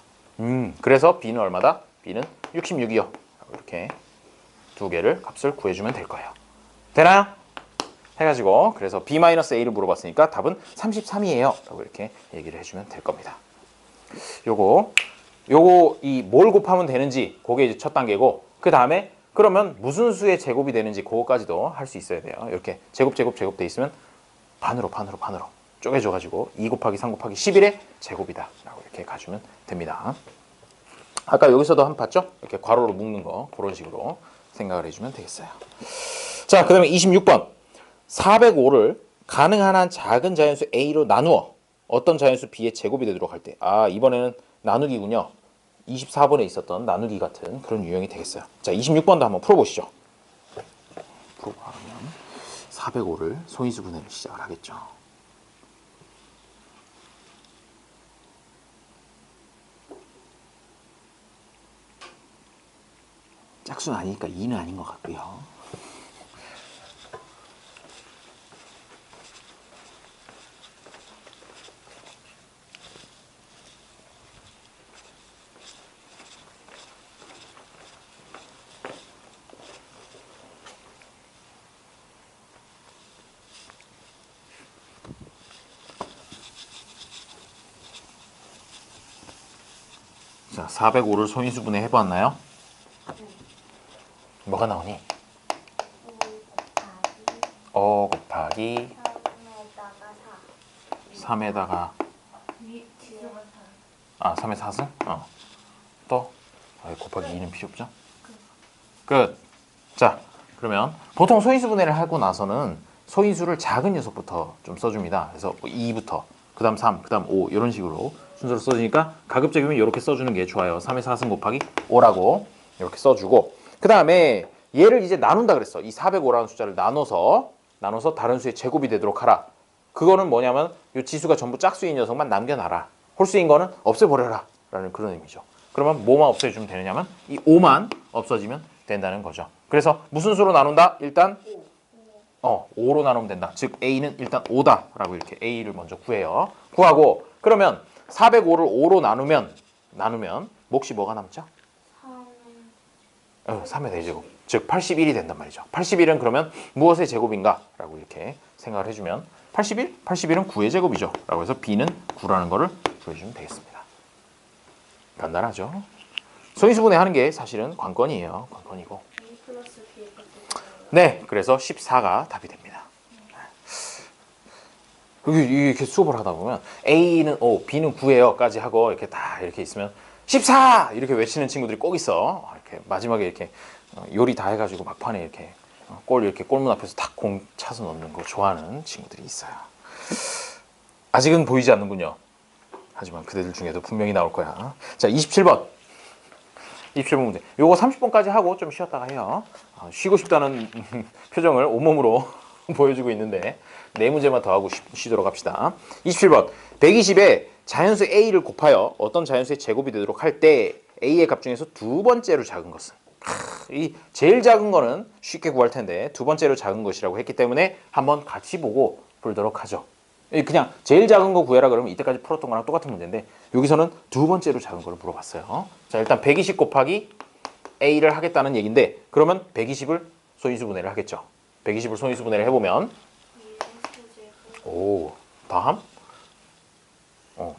그래서 B는 얼마다? B는 66이요. 이렇게 두 개를 값을 구해주면 될 거예요. 되나요? 해가지고 그래서 B-A를 물어봤으니까 답은 33이에요 라고 이렇게 얘기를 해주면 될 겁니다. 요거 이 뭘 곱하면 되는지 그게 이제 첫 단계고 그 다음에 그러면 무슨 수의 제곱이 되는지 그거까지도 할 수 있어야 돼요. 이렇게 제곱 돼 있으면 반으로 쪼개줘가지고 2 곱하기 3 곱하기 11의 제곱이다 라고 이렇게 가주면 됩니다. 아까 여기서도 한번 봤죠? 이렇게 괄호로 묶는 거 그런 식으로 생각을 해주면 되겠어요. 자, 그 다음에 26번 405를 가능한 한 작은 자연수 A로 나누어 어떤 자연수 B의 제곱이 되도록 할 때 이번에는 나누기군요. 24번에 있었던 나누기 같은 그런 유형이 되겠어요. 자, 26번도 한번 풀어보시죠. 풀어보면 405를 소인수 분해를 시작을 하겠죠. 짝수는 아니니까 2는 아닌 것 같고요. 자, 405를 소인수분해 해봤나요? 뭐가 나오니? 5 곱하기 3에다가 3의 4승? 또? 곱하기 2는 필요 없죠? 끝. 자, 그러면 보통 소인수분해를 하고 나서는 소인수를 작은 녀석부터 좀 써줍니다. 그래서 2부터 그 다음 3, 그 다음 5 이런 식으로 순서로 써주니까 가급적이면 이렇게 써주는 게 좋아요. 3의 4승 곱하기 5라고 이렇게 써주고 그 다음에 얘를 이제 나눈다 그랬어. 이 405라는 숫자를 나눠서 다른 수의 제곱이 되도록 하라. 그거는 뭐냐면 이 지수가 전부 짝수인 녀석만 남겨놔라. 홀수인 거는 없애버려라 라는 그런 의미죠. 그러면 뭐만 없애주면 되느냐면 이 5만 없어지면 된다는 거죠. 그래서 무슨 수로 나눈다? 일단 5로 나누면 된다. 즉 A는 일단 5다 라고 이렇게 A를 먼저 구해요. 구하고 그러면 405를 5로 나누면 몫이 뭐가 남죠? 3의 4제곱. 즉 81이 된단 말이죠. 81은 그러면 무엇의 제곱인가? 라고 이렇게 생각을 해주면 81? 81은 9의 제곱이죠. 라고 해서 B는 9라는 거를 구해주면 되겠습니다. 간단하죠? 소인수분해 하는 게 사실은 관건이에요. 관건이고. 네, 그래서 14가 답이 됩니다. 이렇게 수업을 하다 보면 A는 5, B는 9예요까지 하고 이렇게 다 이렇게 있으면 14 이렇게 외치는 친구들이 꼭 있어. 이렇게 마지막에 이렇게 요리 다 해가지고 막판에 이렇게 이렇게 골문 앞에서 탁 공 차서 넣는 거 좋아하는 친구들이 있어요. 아직은 보이지 않는군요. 하지만 그대들 중에도 분명히 나올 거야. 자, 27번. 27번 문제. 요거 30번까지 하고 좀 쉬었다가 해요. 쉬고 싶다는 표정을 온몸으로 보여주고 있는데 네 문제만 더 하고 쉬도록 합시다. 27번. 120에 자연수 A를 곱하여 어떤 자연수의 제곱이 되도록 할 때 A의 값 중에서 두 번째로 작은 것은 이 제일 작은 거는 쉽게 구할 텐데 두 번째로 작은 것이라고 했기 때문에 한번 같이 보고 풀도록 하죠. 그냥 제일 작은 거 구해라 그러면 이때까지 풀었던 거랑 똑같은 문제인데 여기서는 두 번째로 작은 거를 물어봤어요. 자, 일단 120 곱하기 A를 하겠다는 얘기인데 그러면 120을 소인수분해를 하겠죠. 120을 소인수분해를 해보면 오, 다음?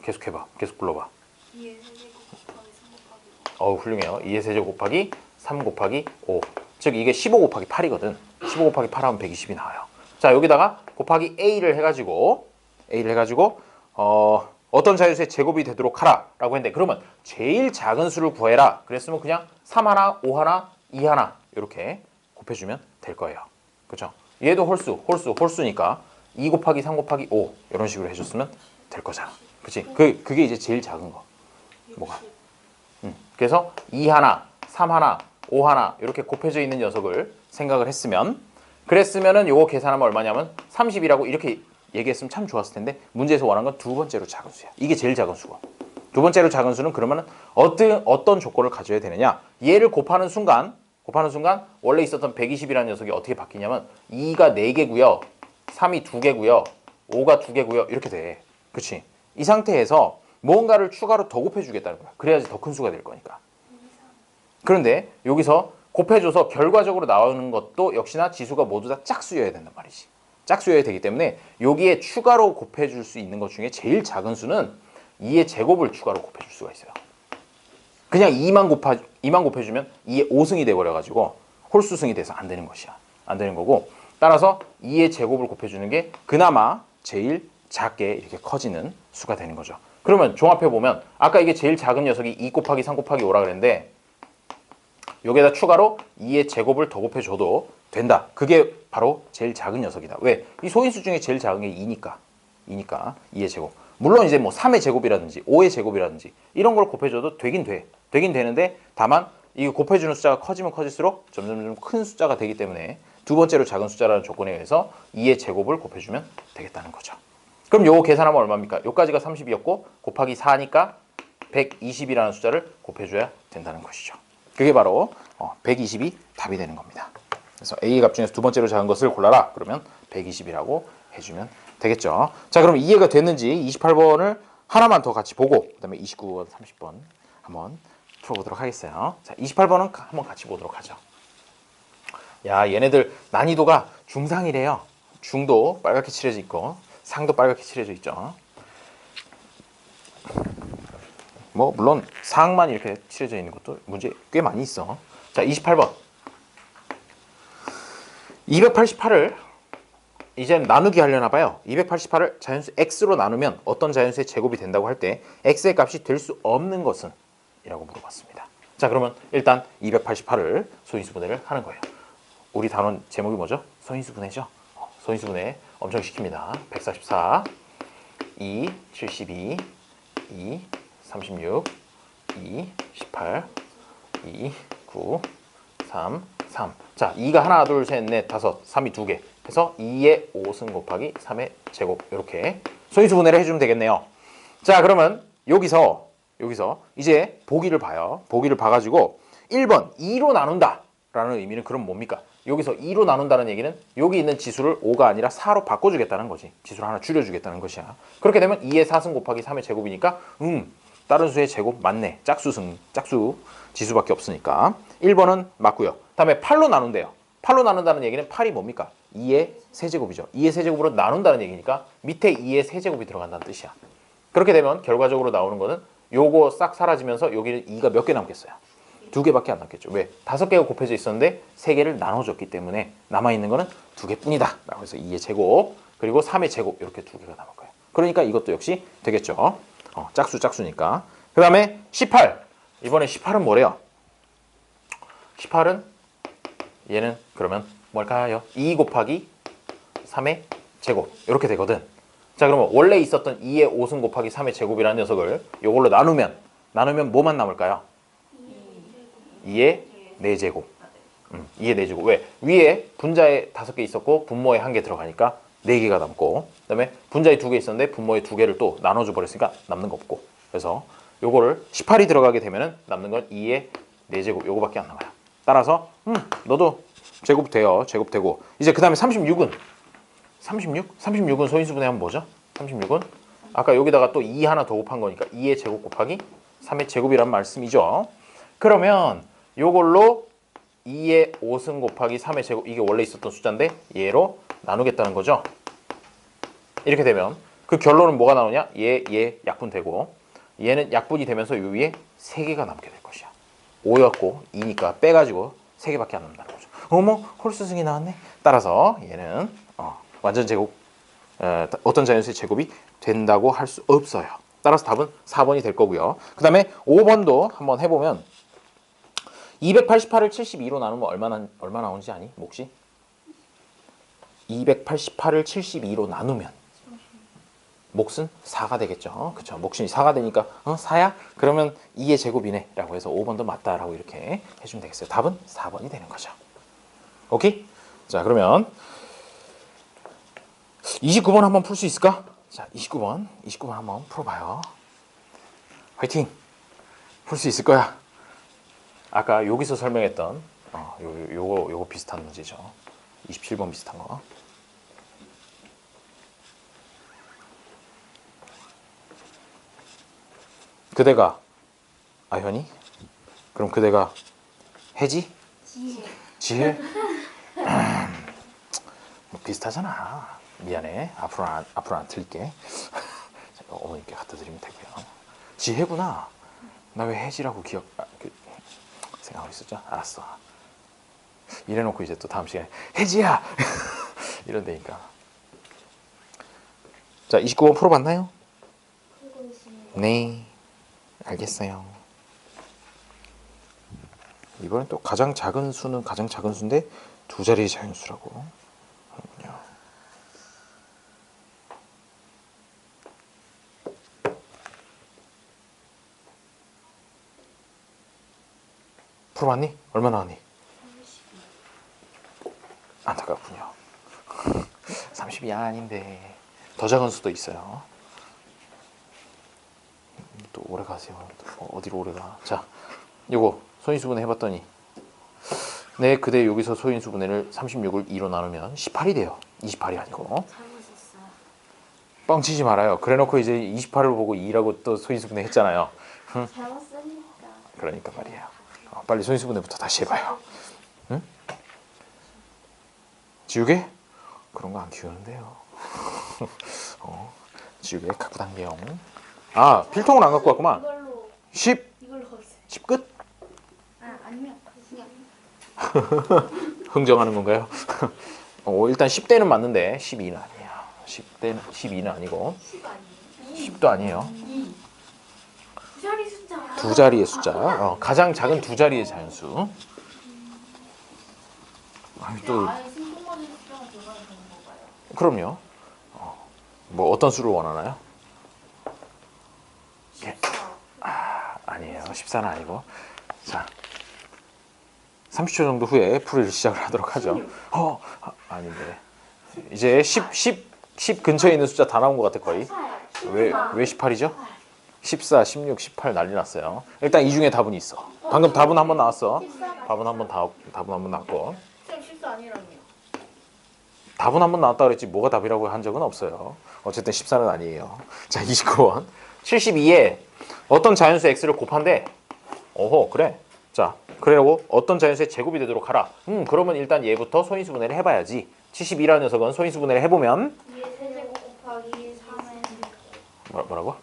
계속 해봐. 계속 불러봐. 2의 세제곱 곱하기 3 곱하기 5. 훌륭해요. 2의 세제곱 곱하기 3 곱하기 5. 즉 이게 15 곱하기 8이거든. 15 곱하기 8 하면 120이 나와요. 자, 여기다가 곱하기 A를 해가지고 어떤 자연수의 제곱이 되도록 하라 라고 했는데 그러면 제일 작은 수를 구해라 그랬으면 그냥 3 하나, 5 하나, 2 하나 이렇게 곱해주면 될 거예요. 그렇죠? 얘도 홀수니까 2 곱하기 3 곱하기 5 이런 식으로 해줬으면 될 거잖아. 그치? 그게 이제 제일 작은 거. 뭐가? 그래서 2 하나, 3 하나, 5 하나 이렇게 곱해져 있는 녀석을 생각을 그랬으면은 요거 계산하면 얼마냐면 30이라고 이렇게 얘기했으면 참 좋았을 텐데 문제에서 원한 건 두 번째로 작은 수야. 이게 제일 작은 수고. 두 번째로 작은 수는 그러면은 어떤 조건을 가져야 되느냐? 얘를 곱하는 순간 원래 있었던 120이라는 녀석이 어떻게 바뀌냐면 2가 4개고요. 3이 2개고요. 5가 2개고요. 이렇게 돼. 그치? 이 상태에서 뭔가를 추가로 더 곱해주겠다는 거야. 그래야지 더 큰 수가 될 거니까. 그런데 여기서 곱해줘서 결과적으로 나오는 것도 역시나 지수가 모두 다 짝수여야 된단 말이지. 짝수여야 되기 때문에 여기에 추가로 곱해줄 수 있는 것 중에 제일 작은 수는 2의 제곱을 추가로 곱해줄 수가 있어요. 그냥 2만 곱해주면 2의 5승이 돼버려가지고 홀수승이 돼서 안 되는 것이야. 안 되는 거고 따라서 2의 제곱을 곱해주는 게 그나마 제일 작게 이렇게 커지는 수가 되는 거죠. 그러면 종합해보면 아까 이게 제일 작은 녀석이 2 곱하기 3 곱하기 5라 그랬는데 여기에다 추가로 2의 제곱을 더 곱해줘도 된다. 그게 바로 제일 작은 녀석이다. 왜? 이 소인수 중에 제일 작은 게 2니까 2의 제곱. 물론 이제 뭐 3의 제곱이라든지 5의 제곱이라든지 이런 걸 곱해줘도 되긴 되는데 다만 이 곱해주는 숫자가 커지면 커질수록 점점 큰 숫자가 되기 때문에 두 번째로 작은 숫자라는 조건에 의해서 2의 제곱을 곱해주면 되겠다는 거죠. 그럼 요거 계산하면 얼마입니까? 요까지가 30이었고 곱하기 4니까 120이라는 숫자를 곱해줘야 된다는 것이죠. 그게 바로 120이 답이 되는 겁니다. 그래서 A의 값 중에서 두 번째로 작은 것을 골라라. 그러면 120이라고 해주면 되겠죠. 자, 그럼 이해가 됐는지 28번을 하나만 더 같이 보고 그 다음에 29번, 30번 한번 풀어보도록 하겠어요. 자, 28번은 한번 같이 보도록 하죠. 야, 얘네들 난이도가 중상이래요. 중도 빨갛게 칠해져 있고 상도 빨갛게 칠해져 있죠. 뭐 물론 사항만 이렇게 칠해져 있는 것도 문제 꽤 많이 있어. 자, 28번. 288을 이제 나누기 하려나 봐요. 288을 자연수 x로 나누면 어떤 자연수의 제곱이 된다고 할 때 x의 값이 될 수 없는 것은? 이라고 물어봤습니다. 자, 그러면 일단 288을 소인수분해를 하는 거예요. 우리 단원 제목이 뭐죠? 소인수분해죠. 소인수분해 엄청 시킵니다. 144, 2, 72, 2, 36, 2, 18, 2, 9, 3, 3. 자, 2가 하나, 둘, 셋, 넷, 다섯, 3이 두 개. 해서 2의 5승 곱하기 3의 제곱. 이렇게 소인수분해를 해주면 되겠네요. 자, 그러면 여기서 이제 보기를 봐요. 보기를 봐가지고 1번 2로 나눈다 라는 의미는 그럼 뭡니까? 여기서 2로 나눈다는 얘기는 여기 있는 지수를 5가 아니라 4로 바꿔주겠다는 거지. 지수를 하나 줄여주겠다는 것이야. 그렇게 되면 2의 4승 곱하기 3의 제곱이니까 다른 수의 제곱 맞네. 짝수 지수밖에 없으니까 1번은 맞고요. 다음에 8로 나눈대요. 8로 나눈다는 얘기는 8이 뭡니까? 2의 세제곱이죠. 2의 세제곱으로 나눈다는 얘기니까 밑에 2의 세제곱이 들어간다는 뜻이야. 그렇게 되면 결과적으로 나오는 거는 요거 싹 사라지면서 여기는 2가 몇 개 남겠어요? 2개밖에 안 남겠죠. 왜? 5개가 곱해져 있었는데 3개를 나눠줬기 때문에 남아있는 거는 2개뿐이다 라고 해서 2의 제곱 그리고 3의 제곱 이렇게 2개가 남을 거예요. 그러니까 이것도 역시 되겠죠. 짝수니까. 그 다음에 18. 이번에 18은 뭐래요? 18은 얘는 그러면 뭘까요? 2 곱하기 3의 제곱 이렇게 되거든. 자, 그러면 원래 있었던 2의 5승 곱하기 3의 제곱이라는 녀석을 이걸로 나누면 뭐만 남을까요? 2의 4제곱. 2의 4제곱. 왜? 위에 분자에 5개 있었고 분모에 1개 들어가니까 4개가 남고, 그 다음에 분자에 2개 있었는데 분모에 2개를 또 나눠줘 버렸으니까 남는 거 없고. 그래서 요거를 18이 들어가게 되면은 남는 건 2의 4제곱 요거밖에 안 남아요. 따라서 너도 제곱돼요. 제곱되고. 이제 그 다음에 36은 36은 소인수분해하면 뭐죠? 36은 아까 여기다가 또 2 하나 더 곱한 거니까 2의 제곱 곱하기 3의 제곱이란 말씀이죠. 그러면 요걸로 2의 5승 곱하기 3의 제곱, 이게 원래 있었던 숫자인데 얘로 나누겠다는 거죠. 이렇게 되면 그 결론은 뭐가 나오냐? 얘 약분되고 얘는 약분이 되면서 요 위에 3개가 남게 될 것이야. 5였고 2니까 빼가지고 3개밖에 안 남는다는 거죠. 어머, 홀수승이 나왔네. 따라서 얘는 완전 제곱, 어떤 자연수의 제곱이 된다고 할 수 없어요. 따라서 답은 4번이 될 거고요. 그 다음에 5번도 한번 해보면 288을 72로 나누면 얼마 나오는지 아니? 몫이? 288을 72로 나누면 몫은 4가 되겠죠. 그쵸? 몫이 4가 되니까 4야? 그러면 2의 제곱이네 라고 해서 5번도 맞다라고 이렇게 해주면 되겠어요. 답은 4번이 되는 거죠. 오케이? 자, 그러면 29번 한번 풀 수 있을까? 자, 29번 한번 풀어봐요. 화이팅! 풀 수 있을 거야. 아까 여기서 설명했던 요거 비슷한 문제죠. 27번 비슷한 거. 그대가 아현이? 그럼 그대가 해지? 지혜? 뭐 비슷하잖아. 미안해. 앞으로 안 틀릴게. 어머님께 갖다 드리면 되고요. 지혜구나. 나 왜 해지라고 생각하고 있었죠? 알았어. 이래놓고 이제 또 다음 시간에 해지야! 이런다니까. 자, 29번 풀어봤나요? 네. 알겠어요. 이번엔 또 가장 작은 수는 가장 작은 수인데 두 자리의 자연수라고 하는군요. 풀어봤니? 얼마 나왔니? 안타깝군요. 30이 아닌데 더 작은 수도 있어요. 또 오래 가세요. 어디로 오래 가? 자, 요거 소인수분해 해봤더니 네, 그대 여기서 소인수분해를 36을 2로 나누면 18이 돼요. 28이 아니고. 잘못했어요. 뻥치지 말아요. 그래놓고 이제 28을 보고 2라고 또 소인수분해 했잖아요. 잘못쓰니까. 그러니까 말이에요. 빨리 소인수분해부터 다시 해봐요. 응? 지우개? 그런 거 안 키우는데요. 지우개 갖고 다녀요. 아, 필통을 안 갖고 왔구만. 이걸로 10? 이걸 넣었어요. 10 끝? 아니면 그냥 흥정하는 건가요? 일단 10대는 맞는데 12는 아니에요. 12는 아니고 10도 아니에요. 두 자리 숫자. 두 자리의 숫자. 가장 작은 두 자리의 자연수. 또 아예 신동만의 숫자가 들어가야 되는 건가요? 그럼요. 뭐 어떤 수를 원하나요? 14. 아니에요. 14는 아니고. 자, 30초 정도 후에 풀이를 시작을 하도록 하죠. 아닌데. 이제 10 근처에 있는 숫자 다 나온 것 같아 거의. 왜 18이죠? 14, 16, 18 난리 났어요. 일단 이 중에 답은 있어. 방금 답은 한 번 나왔어. 답은 한 번 나왔고. 쌤 14 아니라며. 답은 한 번 나왔다 그랬지 뭐가 답이라고 한 적은 없어요. 어쨌든 14는 아니에요. 자, 29번. 72에 어떤 자연수 x를 곱한대. 그래. 자, 그래라고 어떤 자연수의 제곱이 되도록 하라. 그러면 일단 얘부터 소인수 분해를 해봐야지. 72라는 녀석은 소인수 분해를 해보면 2의 세제곱 곱하기 3의 뭐라고?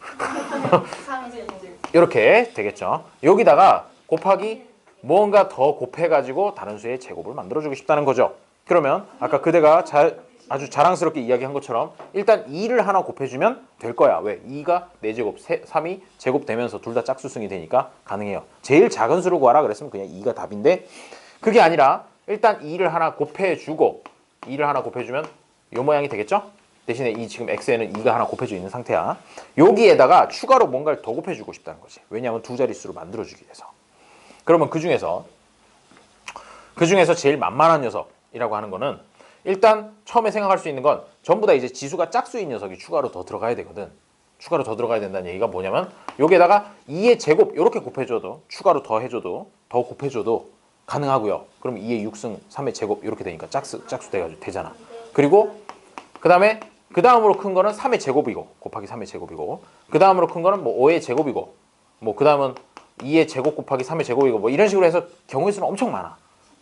3의 제곱. 이렇게 되겠죠. 여기다가 곱하기 뭔가 더 곱해가지고 다른 수의 제곱을 만들어주고 싶다는 거죠. 그러면 아까 그대가 아주 자랑스럽게 이야기한 것처럼 일단 2를 하나 곱해주면 될 거야. 왜? 2가 4제곱, 3이 제곱되면서 둘 다 짝수승이 되니까 가능해요. 제일 작은 수를 구하라 그랬으면 그냥 2가 답인데 그게 아니라 일단 2를 하나 곱해주고 2를 하나 곱해주면 이 모양이 되겠죠? 대신에 이 지금 x에는 2가 하나 곱해져 있는 상태야. 여기에다가 추가로 뭔가를 더 곱해주고 싶다는 거지. 왜냐하면 두 자릿수로 만들어주기 위해서. 그러면 그 중에서 제일 만만한 녀석이라고 하는 거는 일단 처음에 생각할 수 있는 건 전부 다 이제 지수가 짝수인 녀석이 추가로 더 들어가야 되거든. 추가로 더 들어가야 된다는 얘기가 뭐냐면 여기에다가 2의 제곱 이렇게 곱해줘도 추가로 더 해줘도 더 곱해줘도 가능하고요. 그럼 2의 6승 3의 제곱 이렇게 되니까 짝수 돼가지고 되잖아. 그리고 그 다음으로 큰 거는 3의 제곱이고 곱하기 3의 제곱이고 그 다음으로 큰 거는 뭐 5의 제곱이고 뭐 그 다음은 2의 제곱 곱하기 3의 제곱이고 뭐 이런 식으로 해서 경우의 수는 엄청 많아.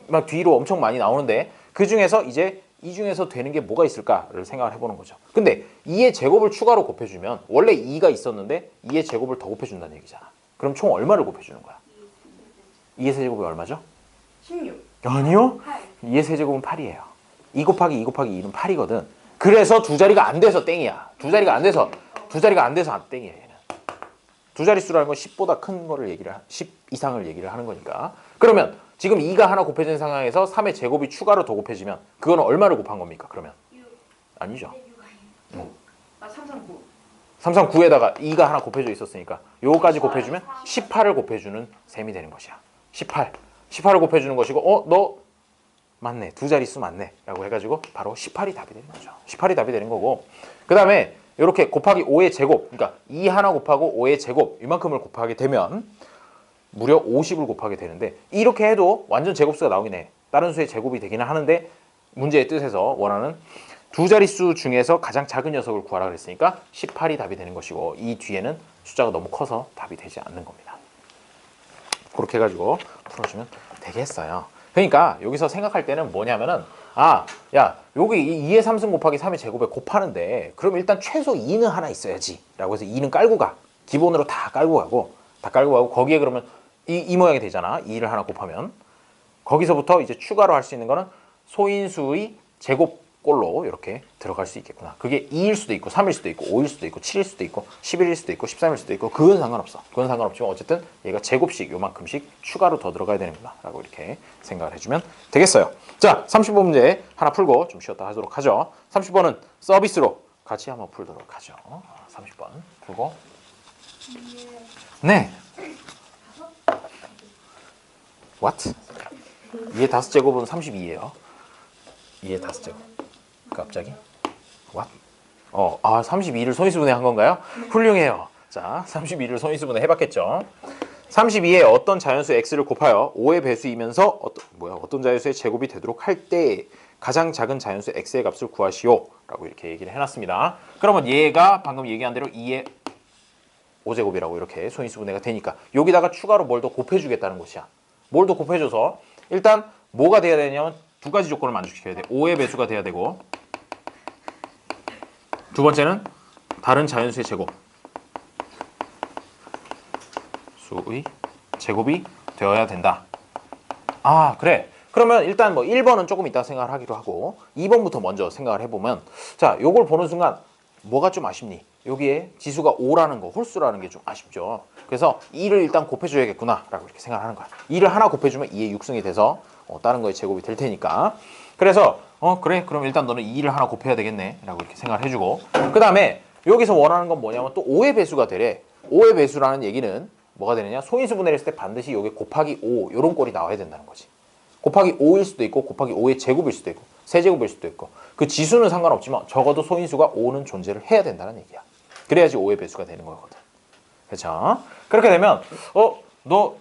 막 뒤로 엄청 많이 나오는데 그 중에서 이제 이 중에서 되는 게 뭐가 있을까를 생각을 해보는 거죠. 근데 2의 제곱을 추가로 곱해주면 원래 2가 있었는데 2의 제곱을 더 곱해준다는 얘기잖아. 그럼 총 얼마를 곱해주는 거야? 2의 세제곱이 얼마죠? 16. 아니요. 8. 2의 세제곱은 8이에요. 2 곱하기 2 곱하기 2는 8이거든. 그래서 두 자리가 안 돼서 땡이야. 두 자리가 안 돼서 안 땡이야 얘는. 두 자릿수라는 건 10보다 큰 거를 10 이상을 얘기를 하는 거니까. 그러면 지금 2가 하나 곱해진 상황에서 3의 제곱이 추가로 더 곱해지면 그거는 얼마를 곱한 겁니까? 그러면 6. 아니죠. 339. 339에다가 2가 하나 곱해져 있었으니까 요거까지 곱해주면 18을 곱해주는 셈이 되는 것이야. 18을 곱해주는 것이고 너 맞네. 두 자릿수 맞네. 라고 해가지고 바로 18이 답이 되는 거죠. 18이 답이 되는 거고 그 다음에 이렇게 곱하기 5의 제곱 그러니까 2 하나 곱하고 5의 제곱 이만큼을 곱하게 되면 무려 50을 곱하게 되는데 이렇게 해도 완전 제곱수가 나오긴 해. 다른 수의 제곱이 되기는 하는데 문제의 뜻에서 원하는 두 자릿수 중에서 가장 작은 녀석을 구하라 그랬으니까 18이 답이 되는 것이고 이 뒤에는 숫자가 너무 커서 답이 되지 않는 겁니다. 그렇게 해가지고 풀어주면 되겠어요. 그러니까 여기서 생각할 때는 뭐냐면은 야 여기 2의 3승 곱하기 3의 제곱에 곱하는데 그럼 일단 최소 2는 하나 있어야지 라고 해서 2는 깔고 가. 기본으로 다 깔고 가고 거기에 그러면 이 모양이 되잖아. 2를 하나 곱하면 거기서부터 이제 추가로 할 수 있는 거는 소인수의 제곱꼴로 이렇게 들어갈 수 있겠구나. 그게 2일 수도 있고 3일 수도 있고 5일 수도 있고 7일 수도 있고 11일 수도 있고 13일 수도 있고 그건 상관없어. 그건 상관없지만 어쨌든 얘가 제곱씩 요만큼씩 추가로 더 들어가야 되는구나 라고 이렇게 생각을 해주면 되겠어요. 자 30번 문제 하나 풀고 좀 쉬었다 하도록 하죠. 30번은 서비스로 같이 한번 풀도록 하죠. 30번 풀고 네. What? 2의 5제곱은 32예요. 2의 5제곱. 갑자기? What? 32를 소인수분해 한 건가요? 훌륭해요. 자, 32를 소인수분해 해봤겠죠. 32에 어떤 자연수 x를 곱하여 5의 배수이면서 어떤 자연수의 제곱이 되도록 할 때 가장 작은 자연수 x의 값을 구하시오 라고 이렇게 얘기를 해놨습니다. 그러면 얘가 방금 얘기한 대로 2의 5제곱이라고 이렇게 소인수분해가 되니까 여기다가 추가로 뭘 더 곱해주겠다는 것이야. 뭘 더 곱해줘서 일단 뭐가 돼야 되냐면 두 가지 조건을 만족시켜야 돼. 5의 배수가 돼야 되고 두 번째는 다른 자연수의 제곱 수 2의 제곱이 되어야 된다. 아, 그래. 그러면 일단 뭐 1번은 조금 이따 생각을 하기로 하고 2번부터 먼저 생각을 해보면, 자, 요걸 보는 순간 뭐가 좀 아쉽니? 여기에 지수가 5라는 거, 홀수라는 게 좀 아쉽죠. 그래서 2를 일단 곱해줘야겠구나 라고 이렇게 생각을 하는 거야. 2를 하나 곱해주면 2의 육승이 돼서 다른 거의 제곱이 될 테니까. 그래서 그래, 그럼 일단 너는 2를 하나 곱해야 되겠네 라고 이렇게 생각을 해주고, 그 다음에 여기서 원하는 건 뭐냐면 또 5의 배수가 되래. 5의 배수라는 얘기는 뭐가 되느냐, 소인수 분해를 했을 때 반드시 여기 곱하기 5 이런 꼴이 나와야 된다는 거지. 곱하기 5일 수도 있고 곱하기 5의 제곱일 수도 있고 세제곱일 수도 있고, 그 지수는 상관없지만 적어도 소인수가 5는 존재를 해야 된다는 얘기야. 그래야지 5의 배수가 되는 거거든. 그렇죠? 그렇게 되면 너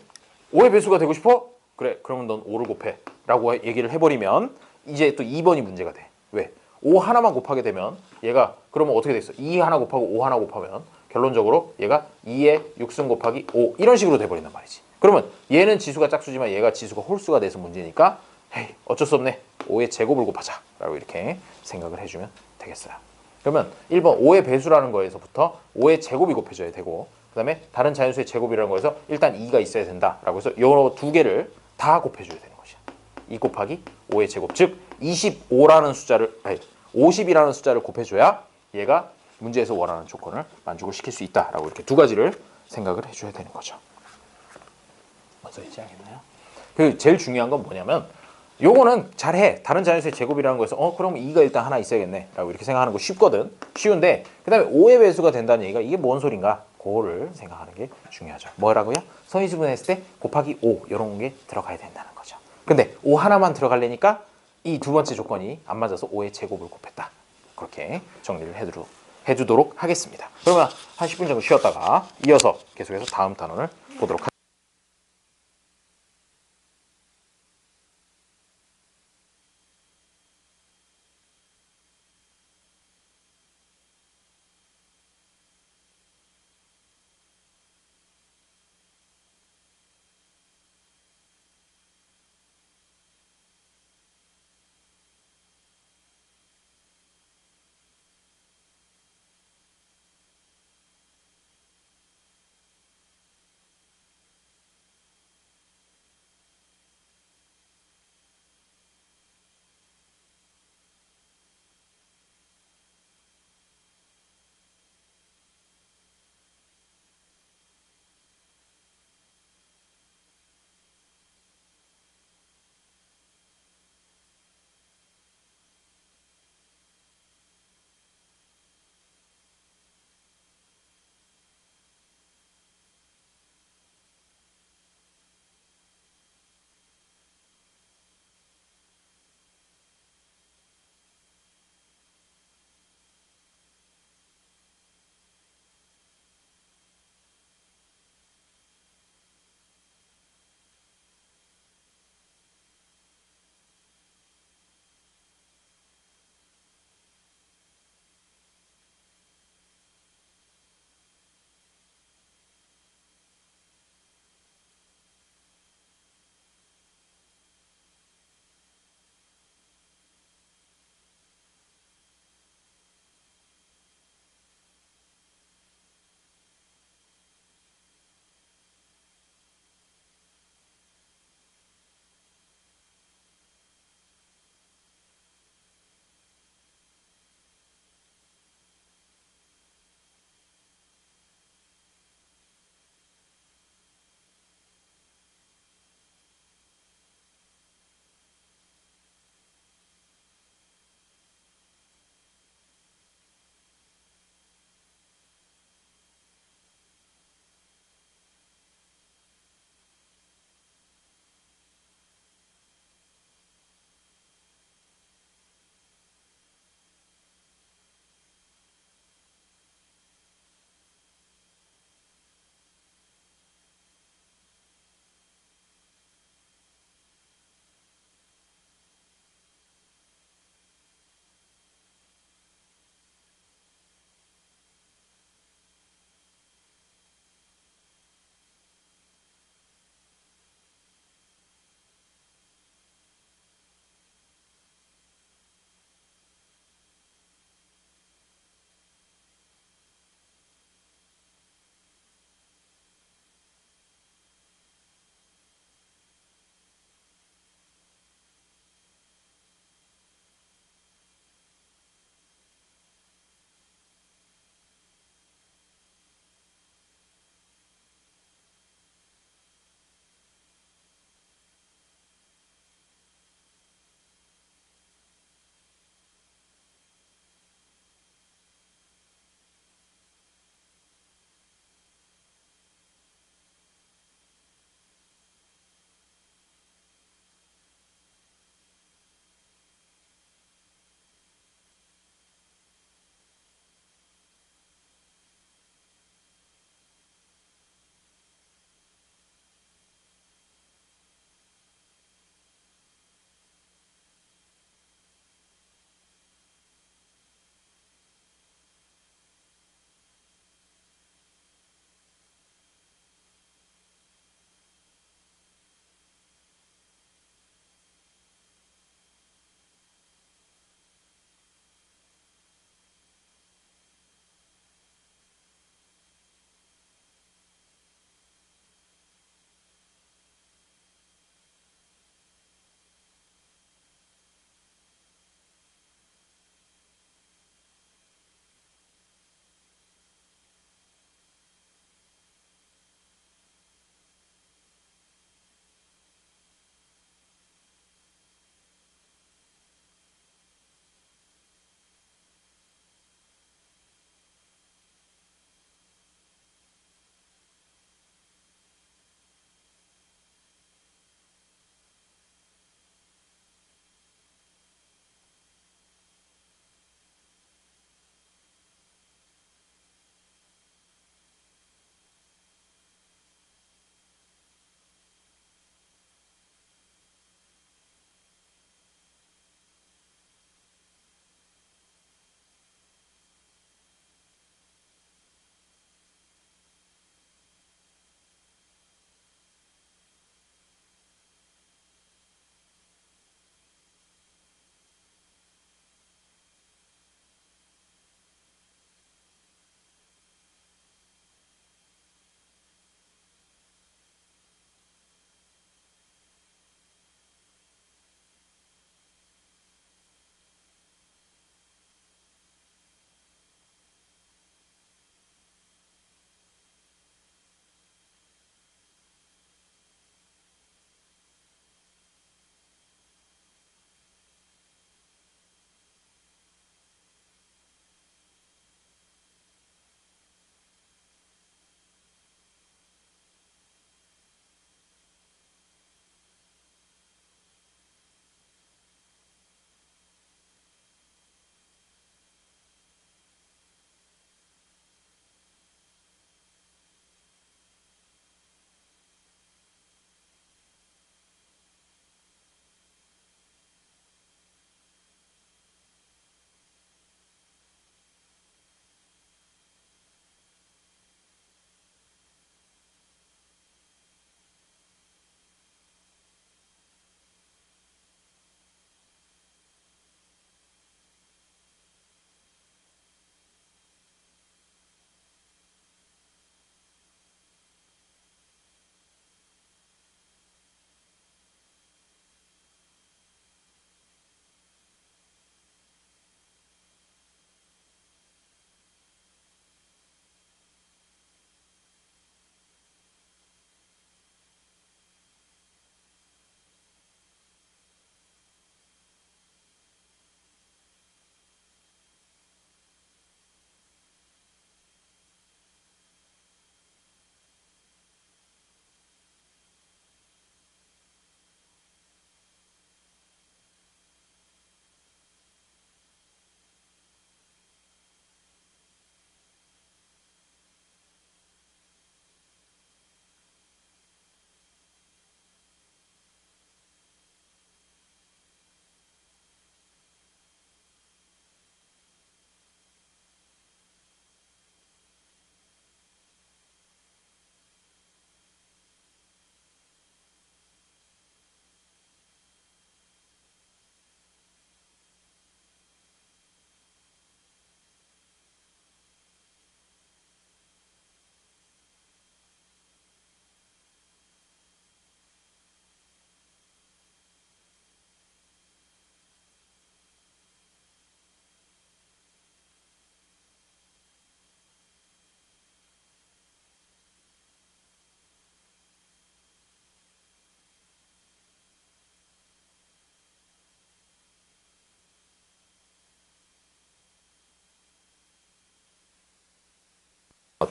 5의 배수가 되고 싶어? 그래, 그러면 넌 5를 곱해 라고 얘기를 해버리면 이제 또 2번이 문제가 돼. 왜? 5 하나만 곱하게 되면 얘가 그러면 어떻게 됐어? 2 하나 곱하고 5 하나 곱하면 결론적으로 얘가 2의 6승 곱하기 5 이런 식으로 돼버린단 말이지. 그러면 얘는 지수가 짝수지만 얘가 지수가 홀수가 돼서 문제니까 에이, 어쩔 수 없네, 5의 제곱을 곱하자 라고 이렇게 생각을 해주면 되겠어요. 그러면 1번 5의 배수라는 거에서부터 5의 제곱이 곱해져야 되고, 그 다음에 다른 자연수의 제곱이라는 거에서 일단 2가 있어야 된다라고 해서 요 두 개를 다 곱해줘야 되는 것이야. 2 곱하기 5의 제곱, 즉 25라는 숫자를, 아니 50이라는 숫자를 곱해줘야 얘가 문제에서 원하는 조건을 만족을 시킬 수 있다라고 이렇게 두 가지를 생각을 해줘야 되는 거죠. 먼저 있지 않겠나요? 그 제일 중요한 건 뭐냐면 요거는 잘해. 다른 자연수의 제곱이라는 거에서 그럼 2가 일단 하나 있어야겠네 라고 이렇게 생각하는 거 쉽거든. 쉬운데 그 다음에 5의 배수가 된다는 얘기가 이게 뭔 소린가, 그거를 생각하는 게 중요하죠. 뭐라고요? 선인수분 했을 때 곱하기 5 이런 게 들어가야 된다는 거죠. 근데 5 하나만 들어가려니까 이 두 번째 조건이 안 맞아서 5의 제곱을 곱했다. 그렇게 정리를 해주도록 하겠습니다. 그러면 한 10분 정도 쉬었다가 이어서 계속해서 다음 단원을 보도록 하겠습니다.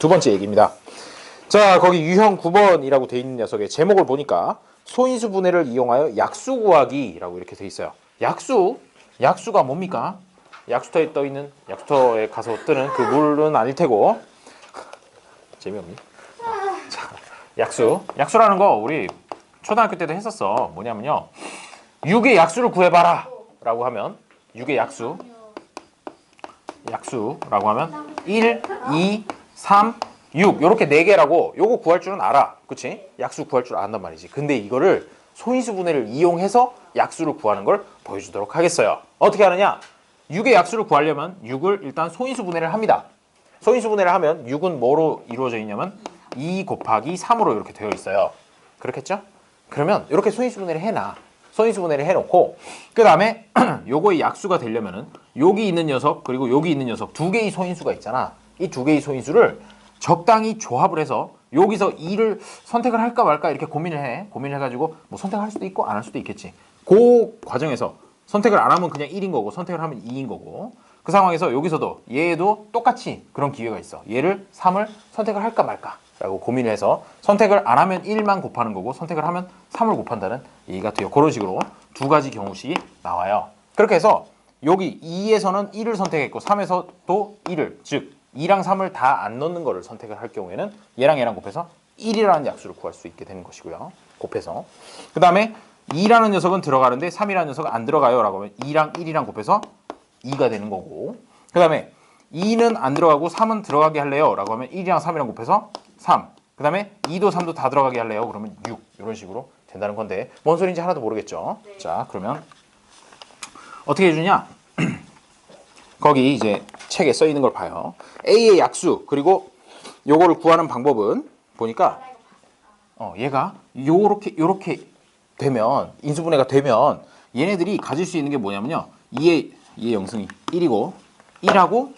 두 번째 얘기입니다. 자, 거기 유형 9번이라고 돼 있는 녀석의 제목을 보니까 소인수 분해를 이용하여 약수 구하기라고 이렇게 돼 있어요. 약수가 뭡니까? 약수터에 떠 있는 약수터에 가서 뜨는 그 물은 아닐 테고. 재미없니? 자, 약수라는 거 우리 초등학교 때도 했었어. 뭐냐면요, 6의 약수를 구해봐라 라고 하면 6의 약수라고 하면 1, 2, 3, 6 요렇게 4개라고. 요거 구할 줄은 알아, 그치? 약수 구할 줄 안단 말이지. 근데 이거를 소인수 분해를 이용해서 약수를 구하는 걸 보여주도록 하겠어요. 어떻게 하느냐, 6의 약수를 구하려면 6을 일단 소인수 분해를 합니다. 소인수 분해를 하면 6은 뭐로 이루어져 있냐면 2 곱하기 3으로 이렇게 되어 있어요. 그렇겠죠? 그러면 이렇게 소인수 분해를 해놔. 소인수 분해를 해놓고 그 다음에 요거의 약수가 되려면은 여기 있는 녀석 그리고 여기 있는 녀석 두 개의 소인수가 있잖아. 이 두 개의 소인수를 적당히 조합을 해서 여기서 2를 선택을 할까 말까 이렇게 고민을 해가지고 뭐 선택할 수도 있고 안 할 수도 있겠지. 그 과정에서 선택을 안 하면 그냥 1인 거고 선택을 하면 2인 거고, 그 상황에서 여기서도 얘도 똑같이 그런 기회가 있어. 얘를 3을 선택을 할까 말까 라고 고민을 해서 선택을 안 하면 1만 곱하는 거고 선택을 하면 3을 곱한다는 얘기가 돼요. 그런 식으로 두 가지 경우씩 나와요. 그렇게 해서 여기 2에서는 1을 선택했고 3에서도 1을, 즉 2랑 3을 다 안 넣는 거를 선택을 할 경우에는 얘랑 곱해서 1이라는 약수를 구할 수 있게 되는 것이고요. 곱해서 그 다음에 2라는 녀석은 들어가는데 3이라는 녀석은 안 들어가요 라고 하면 2랑 1이랑 곱해서 2가 되는 거고, 그 다음에 2는 안 들어가고 3은 들어가게 할래요 라고 하면 1이랑 3이랑 곱해서 3, 그 다음에 2도 3도 다 들어가게 할래요 그러면 6, 이런 식으로 된다는 건데 뭔 소리인지 하나도 모르겠죠. 네. 자, 그러면 어떻게 해주냐, 거기 이제 책에 써 있는 걸 봐요. A의 약수 그리고 요거를 구하는 방법은 보니까 얘가 요렇게 되면, 인수분해가 되면 얘네들이 가질 수 있는 게 뭐냐면요, 2의 영승이 1이고 1하고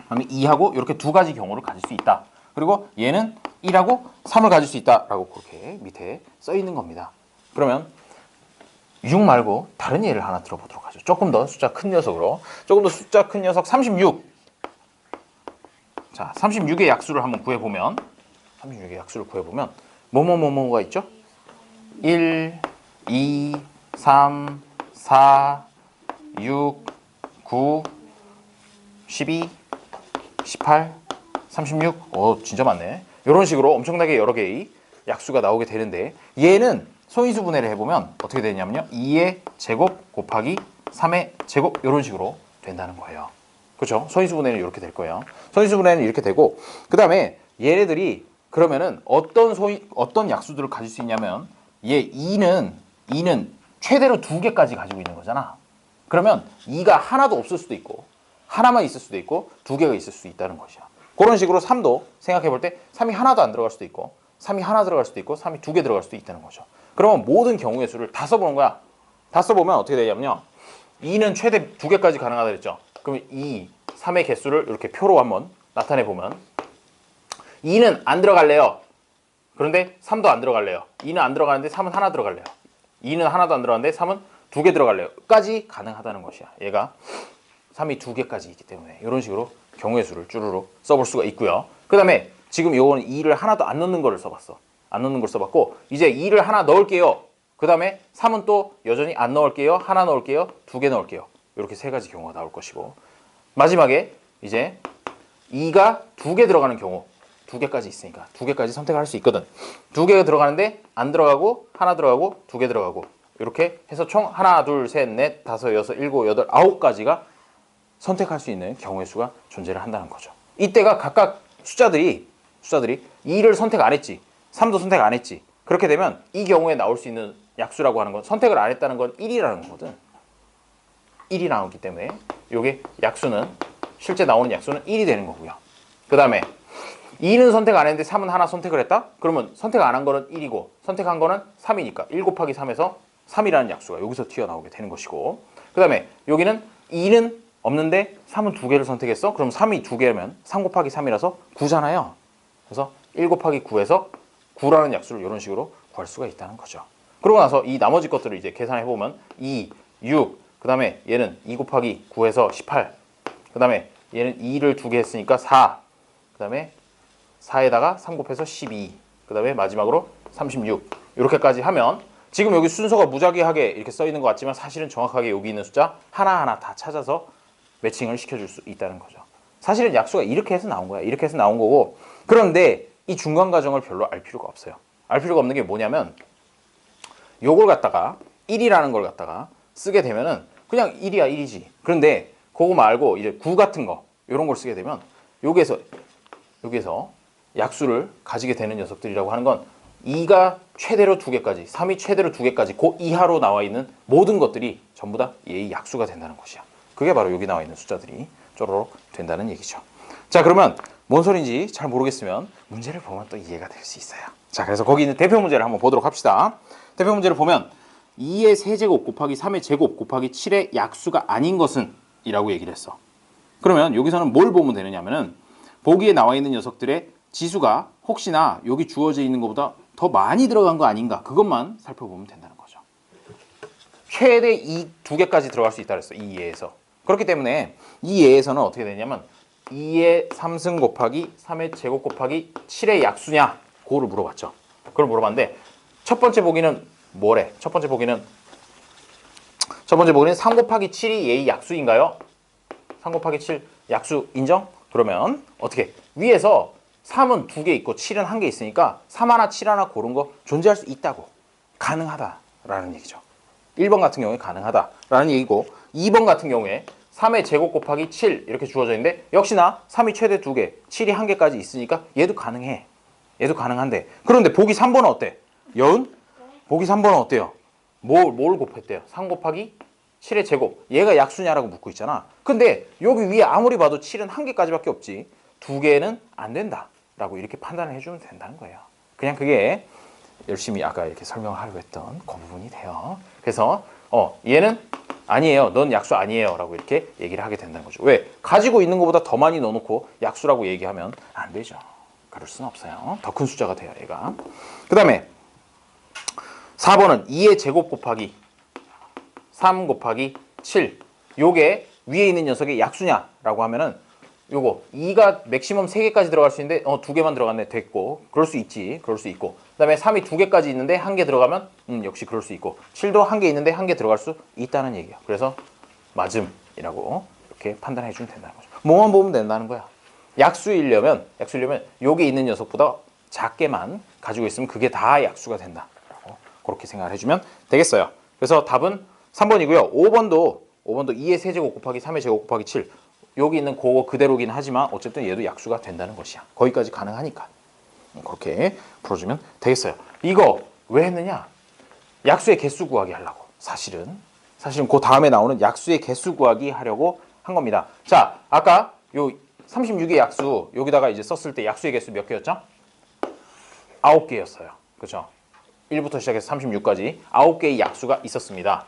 그다음에 2하고 이렇게 두 가지 경우를 가질 수 있다. 그리고 얘는 1하고 3을 가질 수 있다라고 그렇게 밑에 써 있는 겁니다. 그러면 6 말고 다른 예를 하나 들어보도록 하죠. 조금 더 숫자 큰 녀석으로. 조금 더 숫자 큰 녀석 36. 자, 36의 약수를 한번 구해보면, 36의 약수를 구해보면 뭐가 있죠? 1, 2, 3, 4, 6, 9, 12, 18, 36. 진짜 많네. 이런 식으로 엄청나게 여러 개의 약수가 나오게 되는데, 얘는 소인수 분해를 해보면 어떻게 되냐면요, 2의 제곱 곱하기 3의 제곱 이런 식으로 된다는 거예요. 그렇죠? 소인수 분해는 이렇게 될 거예요. 소인수 분해는 이렇게 되고, 그 다음에 얘네들이 그러면은 어떤 약수들을 가질 수 있냐면, 얘 2는 최대로 2개까지 가지고 있는 거잖아. 그러면 2가 하나도 없을 수도 있고 하나만 있을 수도 있고 2개가 있을 수 있다는 것이야. 그런 식으로 3도 생각해 볼 때 3이 하나도 안 들어갈 수도 있고 3이 하나 들어갈 수도 있고 3이 2개 들어갈 수도 있다는 거죠. 그러면 모든 경우의 수를 다 써보는 거야. 다 써보면 어떻게 되냐면요, 2는 최대 2개까지 가능하다 그랬죠. 그러면 2, 3의 개수를 이렇게 표로 한번 나타내 보면 2는 안 들어갈래요. 그런데 3도 안 들어갈래요. 2는 안 들어가는데 3은 하나 들어갈래요. 2는 하나도 안 들어가는데 3은 2개 들어갈래요. 까지 가능하다는 것이야. 얘가 3이 2개까지 있기 때문에 이런 식으로 경우의 수를 쭈루루 써볼 수가 있고요. 그 다음에 지금 요거는 2를 하나도 안 넣는 거를 써봤어. 안 넣는 걸 써봤고, 이제 2를 하나 넣을게요. 그 다음에 3은 또 여전히 안 넣을게요. 하나 넣을게요. 2개 넣을게요. 이렇게 세 가지 경우가 나올 것이고, 마지막에 이제 2가 2개 들어가는 경우, 2개까지 있으니까 2개까지 선택할 수 있거든. 2개가 들어가는데 안 들어가고 하나 들어가고 2개 들어가고 이렇게 해서 총 하나, 둘, 셋, 넷, 다섯, 여섯, 일곱, 여덟, 9가지가 선택할 수 있는 경우의 수가 존재를 한다는 거죠. 이때가 각각 숫자들이 2를 선택 안 했지, 3도 선택 안 했지. 그렇게 되면 이 경우에 나올 수 있는 약수라고 하는 건, 선택을 안 했다는 건 1이라는 거거든. 1이 나오기 때문에 이게 약수는, 실제 나오는 약수는 1이 되는 거고요. 그 다음에 2는 선택 안 했는데 3은 하나 선택을 했다? 그러면 선택 안 한 거는 1이고 선택한 거는 3이니까 1 곱하기 3에서 3이라는 약수가 여기서 튀어나오게 되는 것이고, 그 다음에 여기는 2는 없는데 3은 2개를 선택했어? 그럼 3이 2개면 3 곱하기 3이라서 9잖아요. 그래서 1 곱하기 9에서 9라는 약수를 이런 식으로 구할 수가 있다는 거죠. 그러고 나서 이 나머지 것들을 이제 계산해보면 2, 6, 그 다음에 얘는 2 곱하기 9에서 18, 그 다음에 얘는 2를 2개 했으니까 4, 그 다음에 4에다가 3 곱해서 12, 그 다음에 마지막으로 36 이렇게까지 하면 지금 여기 순서가 무작위하게 이렇게 써 있는 것 같지만 사실은 정확하게 여기 있는 숫자 하나하나 다 찾아서 매칭을 시켜줄 수 있다는 거죠. 사실은 약수가 이렇게 해서 나온 거야. 이렇게 해서 나온 거고, 그런데 이 중간 과정을 별로 알 필요가 없어요. 알 필요가 없는 게 뭐냐면 요걸 갖다가 1이라는 걸 갖다가 쓰게 되면은 그냥 1이야 1이지. 그런데 그거 말고 이제 9 같은 거 이런 걸 쓰게 되면 여기에서 약수를 가지게 되는 녀석들이라고 하는 건 2가 최대로 2개까지, 3이 최대로 2개까지 그 이하로 나와 있는 모든 것들이 전부 다 얘의 약수가 된다는 것이야. 그게 바로 여기 나와 있는 숫자들이 쪼로록 된다는 얘기죠. 자, 그러면 뭔 소리인지 잘 모르겠으면 문제를 보면 또 이해가 될 수 있어요. 자, 그래서 거기 있는 대표 문제를 한번 보도록 합시다. 대표 문제를 보면 2의 세제곱 곱하기 3의 제곱 곱하기 7의 약수가 아닌 것은 이라고 얘기를 했어. 그러면 여기서는 뭘 보면 되느냐면은 보기에 나와 있는 녀석들의 지수가 혹시나 여기 주어져 있는 것보다 더 많이 들어간 거 아닌가, 그것만 살펴보면 된다는 거죠. 최대 2개까지 들어갈 수 있다 그랬어. 이 예에서. 그렇기 때문에 이 예에서는 어떻게 되냐면 2의 3승 곱하기 3의 제곱 곱하기 7의 약수냐, 그거를 물어봤죠. 그걸 물어봤는데 첫 번째 보기는 뭐래? 첫 번째 보기는 3 곱하기 7이 얘의 약수인가요? 3 곱하기 7 약수 인정? 그러면 어떻게? 위에서 3은 2개 있고 7은 1개 있으니까 3 하나 7 하나 고른 거 존재할 수 있다고. 가능하다라는 얘기죠. 1번 같은 경우에 가능하다라는 얘기고, 2번 같은 경우에 3의 제곱 곱하기 7 이렇게 주어져 있는데 역시나 3이 최대 2개, 7이 1개까지 있으니까 얘도 가능해. 얘도 가능한데, 그런데 보기 3번은 어때? 여은? 보기 3번은 어때요? 뭘 곱했대요? 3 곱하기 7의 제곱. 얘가 약수냐라고 묻고 있잖아. 근데 여기 위에 아무리 봐도 7은 1개까지밖에 없지 2개는 안 된다라고 이렇게 판단을 해주면 된다는 거예요. 그냥 그게 열심히 아까 이렇게 설명하려고 했던 그 부분이 돼요. 그래서 얘는 아니에요, 넌 약수 아니에요 라고 이렇게 얘기를 하게 된다는 거죠. 왜? 가지고 있는 것보다 더 많이 넣어놓고 약수라고 얘기하면 안 되죠. 그럴 수는 없어요. 더 큰 숫자가 돼요, 얘가. 그 다음에 4번은 2의 제곱 곱하기 3 곱하기 7, 요게 위에 있는 녀석의 약수냐라고 하면은 요거 2가 맥시멈 3개까지 들어갈 수 있는데 2개만 들어갔네, 됐고. 그럴 수 있지. 그럴 수 있고. 그다음에 3이 2개까지 있는데 1개 들어가면 역시 그럴 수 있고. 7도 1개 있는데 1개 들어갈 수 있다는 얘기야. 그래서 맞음이라고 이렇게 판단해 주면 된다는 거죠. 뭐만 보면 된다는 거야. 약수이려면 여기 있는 녀석보다 작게만 가지고 있으면 그게 다 약수가 된다라고 그렇게 생각을 해주면 되겠어요. 그래서 답은 3번이고요. 5번도 2의 세제곱 곱하기 3의 제곱 곱하기 7, 여기 있는 그거 그대로긴 하지만 어쨌든 얘도 약수가 된다는 것이야. 거기까지 가능하니까. 그렇게 풀어주면 되겠어요. 이거 왜 했느냐? 약수의 개수 구하기 하려고. 사실은 그 다음에 나오는 약수의 개수 구하기 하려고 한 겁니다. 자, 아까 요 36의 약수 여기다가 이제 썼을 때 약수의 개수 몇 개였죠? 9개였어요. 그렇죠? 1부터 시작해서 36까지 9개의 약수가 있었습니다.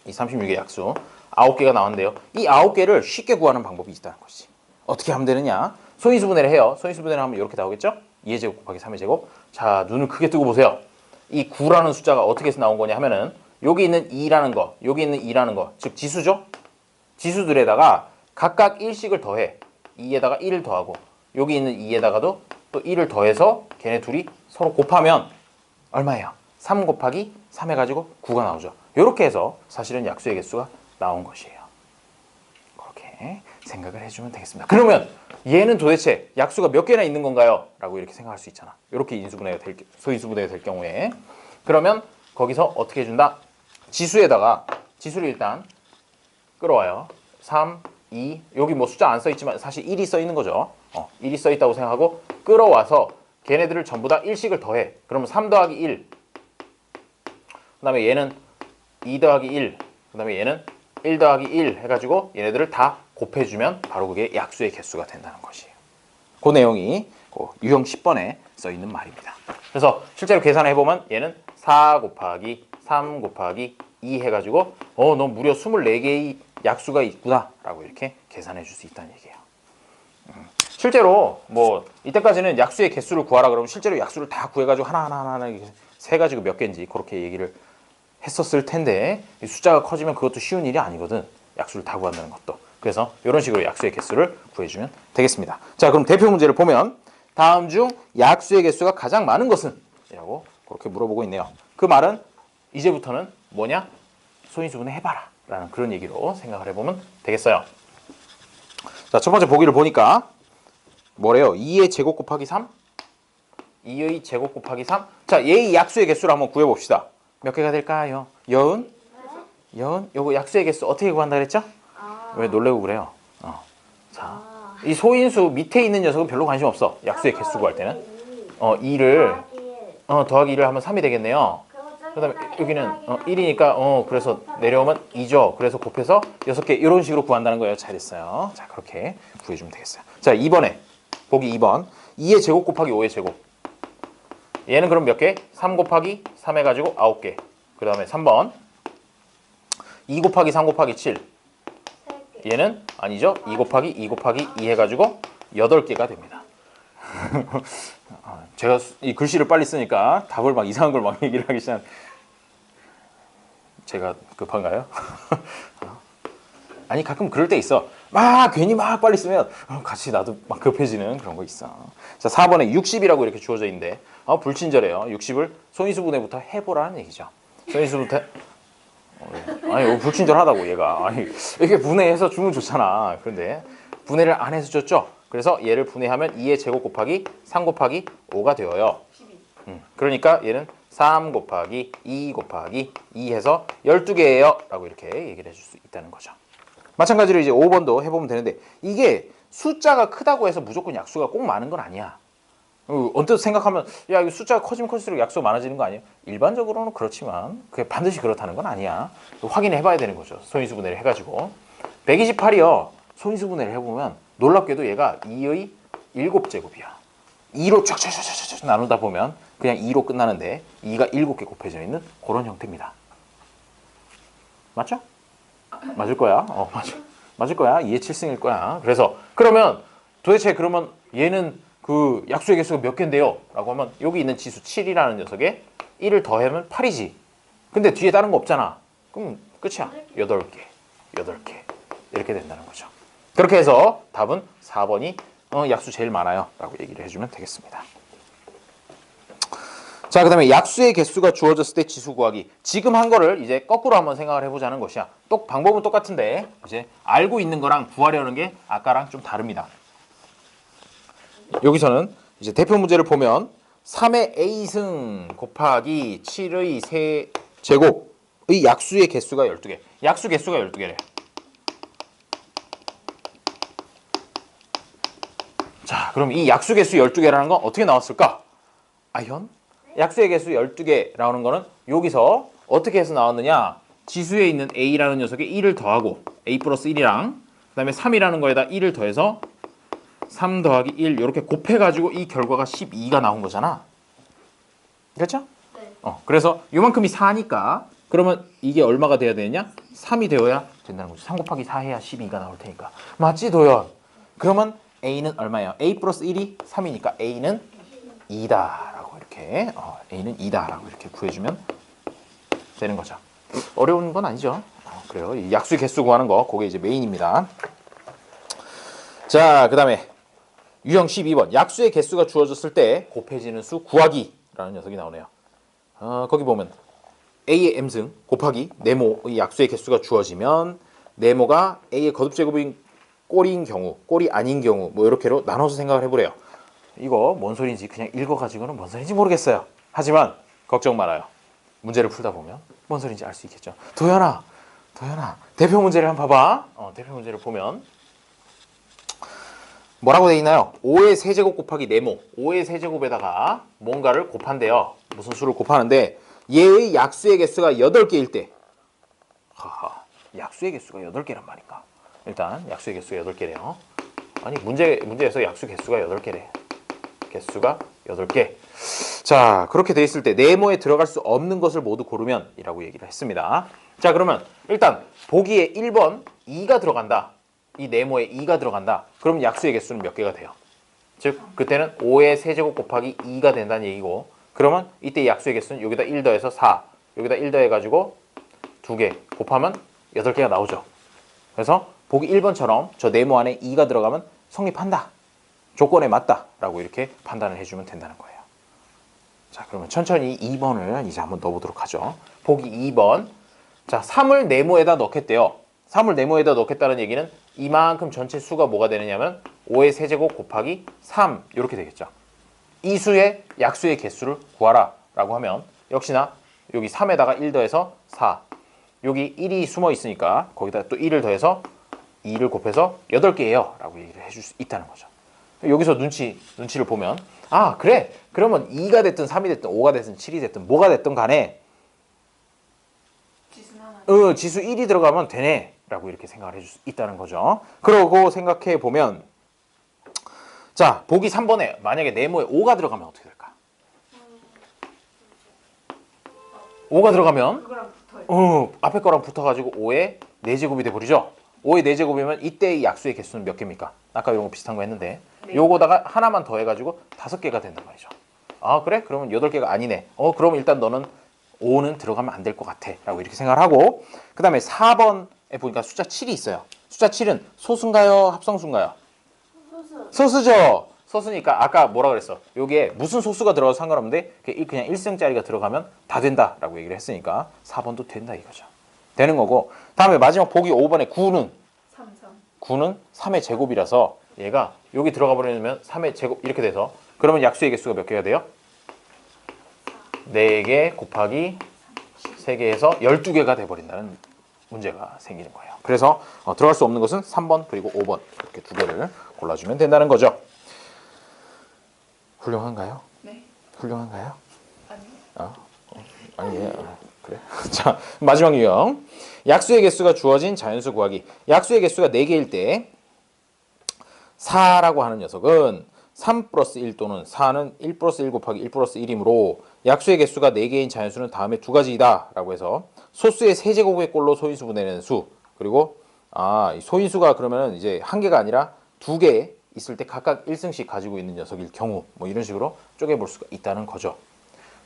이 36의 약수 9개가 나왔는데요. 이 9개를 쉽게 구하는 방법이 있다는 것이. 어떻게 하면 되느냐? 소인수분해를 해요. 소인수분해를 하면 이렇게 나오겠죠? 2의 제곱 곱하기 3의 제곱. 자, 눈을 크게 뜨고 보세요. 이 9라는 숫자가 어떻게 해서 나온 거냐 하면은 여기 있는 2라는 거, 여기 있는 2라는 거, 즉 지수죠? 지수들에다가 각각 1씩을 더해. 2에다가 1을 더하고 여기 있는 2에다가도 또 1을 더해서 걔네 둘이 서로 곱하면 얼마예요? 3 곱하기 3 해가지고 9가 나오죠. 이렇게 해서 사실은 약수의 개수가 나온 것이에요. 그렇게 생각을 해주면 되겠습니다. 그러면 얘는 도대체 약수가 몇 개나 있는 건가요? 라고 이렇게 생각할 수 있잖아. 이렇게 소인수분해가 될 경우에. 그러면 거기서 어떻게 해준다? 지수를 일단 끌어와요. 3, 2, 여기 뭐 숫자 안 써있지만 사실 1이 써있는 거죠. 1이 써있다고 생각하고 끌어와서 걔네들을 전부 다 1씩을 더해. 그러면 3 더하기 1, 그 다음에 얘는 2 더하기 1, 그 다음에 얘는 1 더하기 1 해가지고 얘네들을 다 곱해주면 바로 그게 약수의 개수가 된다는 것이에요. 그 내용이 유형 10번에 써있는 말입니다. 그래서 실제로 계산해보면 얘는 4 곱하기 3 곱하기 2 해가지고 너 무려 24개의 약수가 있구나 라고 이렇게 계산해 줄 수 있다는 얘기예요. 실제로 뭐 이때까지는 약수의 개수를 구하라 그러면 실제로 약수를 다 구해가지고 하나하나 세가지고 몇 개인지 그렇게 얘기를 했었을 텐데 이 숫자가 커지면 그것도 쉬운 일이 아니거든. 약수를 다 구한다는 것도. 그래서 이런 식으로 약수의 개수를 구해주면 되겠습니다. 자, 그럼 대표 문제를 보면 다음 중 약수의 개수가 가장 많은 것은? 이라고 그렇게 물어보고 있네요. 그 말은 이제부터는 뭐냐? 소인수분해 해봐라 라는 그런 얘기로 생각을 해보면 되겠어요. 자, 첫 번째 보기를 보니까 뭐래요? 2의 제곱 곱하기 3? 2의 제곱 곱하기 3? 자, 얘의 약수의 개수를 한번 구해봅시다. 몇 개가 될까요? 여은? 요거 약수의 개수 어떻게 구한다 그랬죠? 왜 놀래고 그래요? 자, 이 소인수 밑에 있는 녀석은 별로 관심 없어. 약수의 개수 구할 때는 2를 더하기 2를 하면 3이 되겠네요. 그 다음에 여기는 1이니까 그래서 내려오면 2죠. 그래서 곱해서 6개 이런 식으로 구한다는 거예요. 잘했어요. 자, 그렇게 구해주면 되겠어요. 자, 2번에 보기 2번 2의 제곱 곱하기 5의 제곱. 얘는 그럼 몇 개? 3 곱하기 3 해가지고 9개. 그 다음에 3번 2 곱하기 3 곱하기 7. 얘는 아니죠. 2 곱하기 2 곱하기 2 해가지고 8개가 됩니다. 제가 이 글씨를 빨리 쓰니까 답을 막 이상한 걸 막 얘기를 하기 시작. 제가 급한가요? 아니 가끔 그럴 때 있어. 막 괜히 막 빨리 쓰면 같이 나도 막 급해지는 그런 거 있어. 자, 4번에 60이라고 이렇게 주어져 있는데 불친절해요. 60을 소인수분해부터 해보라는 얘기죠. 소인수분해 아니 불친절하다고 얘가. 아니 이렇게 분해해서 주면 좋잖아. 그런데 분해를 안 해서 줬죠. 그래서 얘를 분해하면 2의 제곱 곱하기 3 곱하기 5가 되어요. 그러니까 얘는 3 곱하기 2 곱하기 2 해서 12개예요 라고 이렇게 얘기를 해줄 수 있다는 거죠. 마찬가지로 이제 5번도 해보면 되는데 이게 숫자가 크다고 해서 무조건 약수가 꼭 많은 건 아니야. 언뜻 생각하면 야 이거 숫자가 커지면 커질수록 약수가 많아지는 거 아니에요? 일반적으로는 그렇지만 그게 반드시 그렇다는 건 아니야. 확인해 해봐야 되는 거죠. 소인수분해를 해가지고 128이요. 소인수분해를 해보면 놀랍게도 얘가 2의 7제곱이야. 2로 쫙쫙쫙쫙 나누다 보면 그냥 2로 끝나는데 2가 7개 곱해져 있는 그런 형태입니다. 맞죠? 맞을 거야. 맞을 거야. 2의 7승일 거야. 그래서 그러면 도대체 그러면 얘는 그 약수의 개수가 몇 개인데요? 라고 하면 여기 있는 지수 7이라는 녀석에 1을 더하면 8이지. 근데 뒤에 다른 거 없잖아. 그럼 끝이야. 8개. 이렇게 된다는 거죠. 그렇게 해서 답은 4번이 약수 제일 많아요 라고 얘기를 해주면 되겠습니다. 자, 그 다음에 약수의 개수가 주어졌을 때 지수 구하기. 지금 한 거를 이제 거꾸로 한번 생각을 해보자는 것이야. 방법은 똑같은데 이제 알고 있는 거랑 구하려는 게 아까랑 좀 다릅니다. 여기서는 이제 대표 문제를 보면 3의 a승 곱하기 7의 세제곱의 약수의 개수가 12개. 약수 개수가 12개래. 자, 그럼 이 약수 개수 12개라는 건 어떻게 나왔을까? 아현? 약수의 개수 12개라는 거는 여기서 어떻게 해서 나왔느냐? 지수에 있는 a라는 녀석에 1을 더하고 a 플러스 1이랑 그 다음에 3이라는 거에다 1을 더해서 3 더하기 1 이렇게 곱해가지고 이 결과가 12가 나온 거잖아. 그렇죠? 네. 그래서 요만큼이 4니까 그러면 이게 얼마가 돼야 되느냐? 3이 되어야 된다는 거죠. 3 곱하기 4 해야 12가 나올 테니까. 맞지 도연? 그러면 a는 얼마예요? a 플러스 1이 3이니까 a는 2다라고 이렇게 a는 2다라고 이렇게 구해주면 되는 거죠. 어려운 건 아니죠. 그래요. 이 약수 개수 구하는 거 그게 이제 메인입니다. 자, 그 다음에 유형 12번 약수의 개수가 주어졌을 때 곱해지는 수 구하기라는 녀석이 나오네요. 거기 보면 a의 m승 곱하기 네모의 약수의 개수가 주어지면 네모가 a의 거듭제곱인 꼴인 경우, 꼴이 아닌 경우 뭐 이렇게로 나눠서 생각을 해보래요. 이거 뭔 소리인지 그냥 읽어가지고는 뭔 소리인지 모르겠어요. 하지만 걱정 말아요. 문제를 풀다 보면 뭔 소리인지 알 수 있겠죠. 도연아 대표 문제를 한번 봐봐. 대표 문제를 보면 뭐라고 돼 있나요? 5의 세제곱 곱하기 네모 5의 세제곱에다가 뭔가를 곱한대요. 무슨 수를 곱하는데 얘의 약수의 개수가 8개일 때 약수의 개수가 8개란 말인가? 일단 약수의 개수가 8개래요. 아니 문제에서 약수 개수가 8개래. 개수가 8개. 자, 그렇게 돼 있을 때 네모에 들어갈 수 없는 것을 모두 고르면 이라고 얘기를 했습니다. 자, 그러면 일단 보기에 1번 2가 들어간다. 이 네모에 2가 들어간다. 그럼 약수의 개수는 몇 개가 돼요? 즉 그때는 5의 세제곱 곱하기 2가 된다는 얘기고 그러면 이때 약수의 개수는 여기다 1 더해서 4 여기다 1 더해가지고 2개 곱하면 8개가 나오죠. 그래서 보기 1번처럼 저 네모 안에 2가 들어가면 성립한다. 조건에 맞다라고 이렇게 판단을 해주면 된다는 거예요. 자, 그러면 천천히 2번을 이제 한번 넣어보도록 하죠. 보기 2번. 자, 3을 네모에다 넣겠대요. 3을 네모에다 넣겠다는 얘기는 이만큼 전체 수가 뭐가 되느냐면 5의 세제곱 곱하기 3 이렇게 되겠죠. 이 수의 약수의 개수를 구하라 라고 하면 역시나 여기 3에다가 1 더해서 4, 여기 1이 숨어 있으니까 거기다 또 1을 더해서 2를 곱해서 8개예요 라고 얘기를 해줄 수 있다는 거죠. 여기서 눈치를 보면 아 그래 그러면 2가 됐든 3이 됐든 5가 됐든 7이 됐든 뭐가 됐든 간에 지수 1이 들어가면 되네 라고 이렇게 생각을 해줄 수 있다는 거죠. 그러고 생각해 보면 자 보기 3번에 만약에 네모에 5가 들어가면 어떻게 될까? 5가 들어가면 앞에 거랑 붙어가지고 5의 4제곱이 돼버리죠. 5의 4제곱이면 이때의 약수의 개수는 몇 개입니까? 아까 이런 거 비슷한 거 했는데 요거다가 하나만 더해가지고 5개가 된단 말이죠. 아 그래? 그러면 8개가 아니네. 그럼 일단 너는 5는 들어가면 안 될 것 같아 라고 이렇게 생각을 하고 그 다음에 4번에 보니까 숫자 7이 있어요. 숫자 7은 소수인가요? 합성수인가요? 소수죠. 소수니까 아까 뭐라 그랬어? 여기에 무슨 소수가 들어가도 상관없는데 그냥 1승짜리가 들어가면 다 된다 라고 얘기를 했으니까 4번도 된다 이거죠. 되는 거고 다음에 마지막 보기 5번에 9는 9는 3의 제곱이라서 얘가 여기 들어가 버리면 3의 제곱 이렇게 돼서 그러면 약수의 개수가 몇 개가 돼요? 4개 곱하기 3개에서 12개가 돼버린다는 문제가 생기는 거예요. 그래서 들어갈 수 없는 것은 3번 그리고 5번 이렇게 두 개를 골라주면 된다는 거죠. 훌륭한가요? 네. 훌륭한가요? 아니요. 아니에요. 그래. 자, 마지막 유형. 약수의 개수가 주어진 자연수 구하기. 약수의 개수가 4개일 때 4라고 하는 녀석은 3 플러스 1 또는 4는 1 플러스 1 곱하기 1 플러스 1이므로 약수의 개수가 4개인 자연수는 다음에 두 가지이다 라고 해서 소수의 세제곱의 꼴로 소인수 분해내는 수 그리고 이 소인수가 그러면 이제 한 개가 아니라 2개 있을 때 각각 1승씩 가지고 있는 녀석일 경우 뭐 이런 식으로 쪼개볼 수가 있다는 거죠.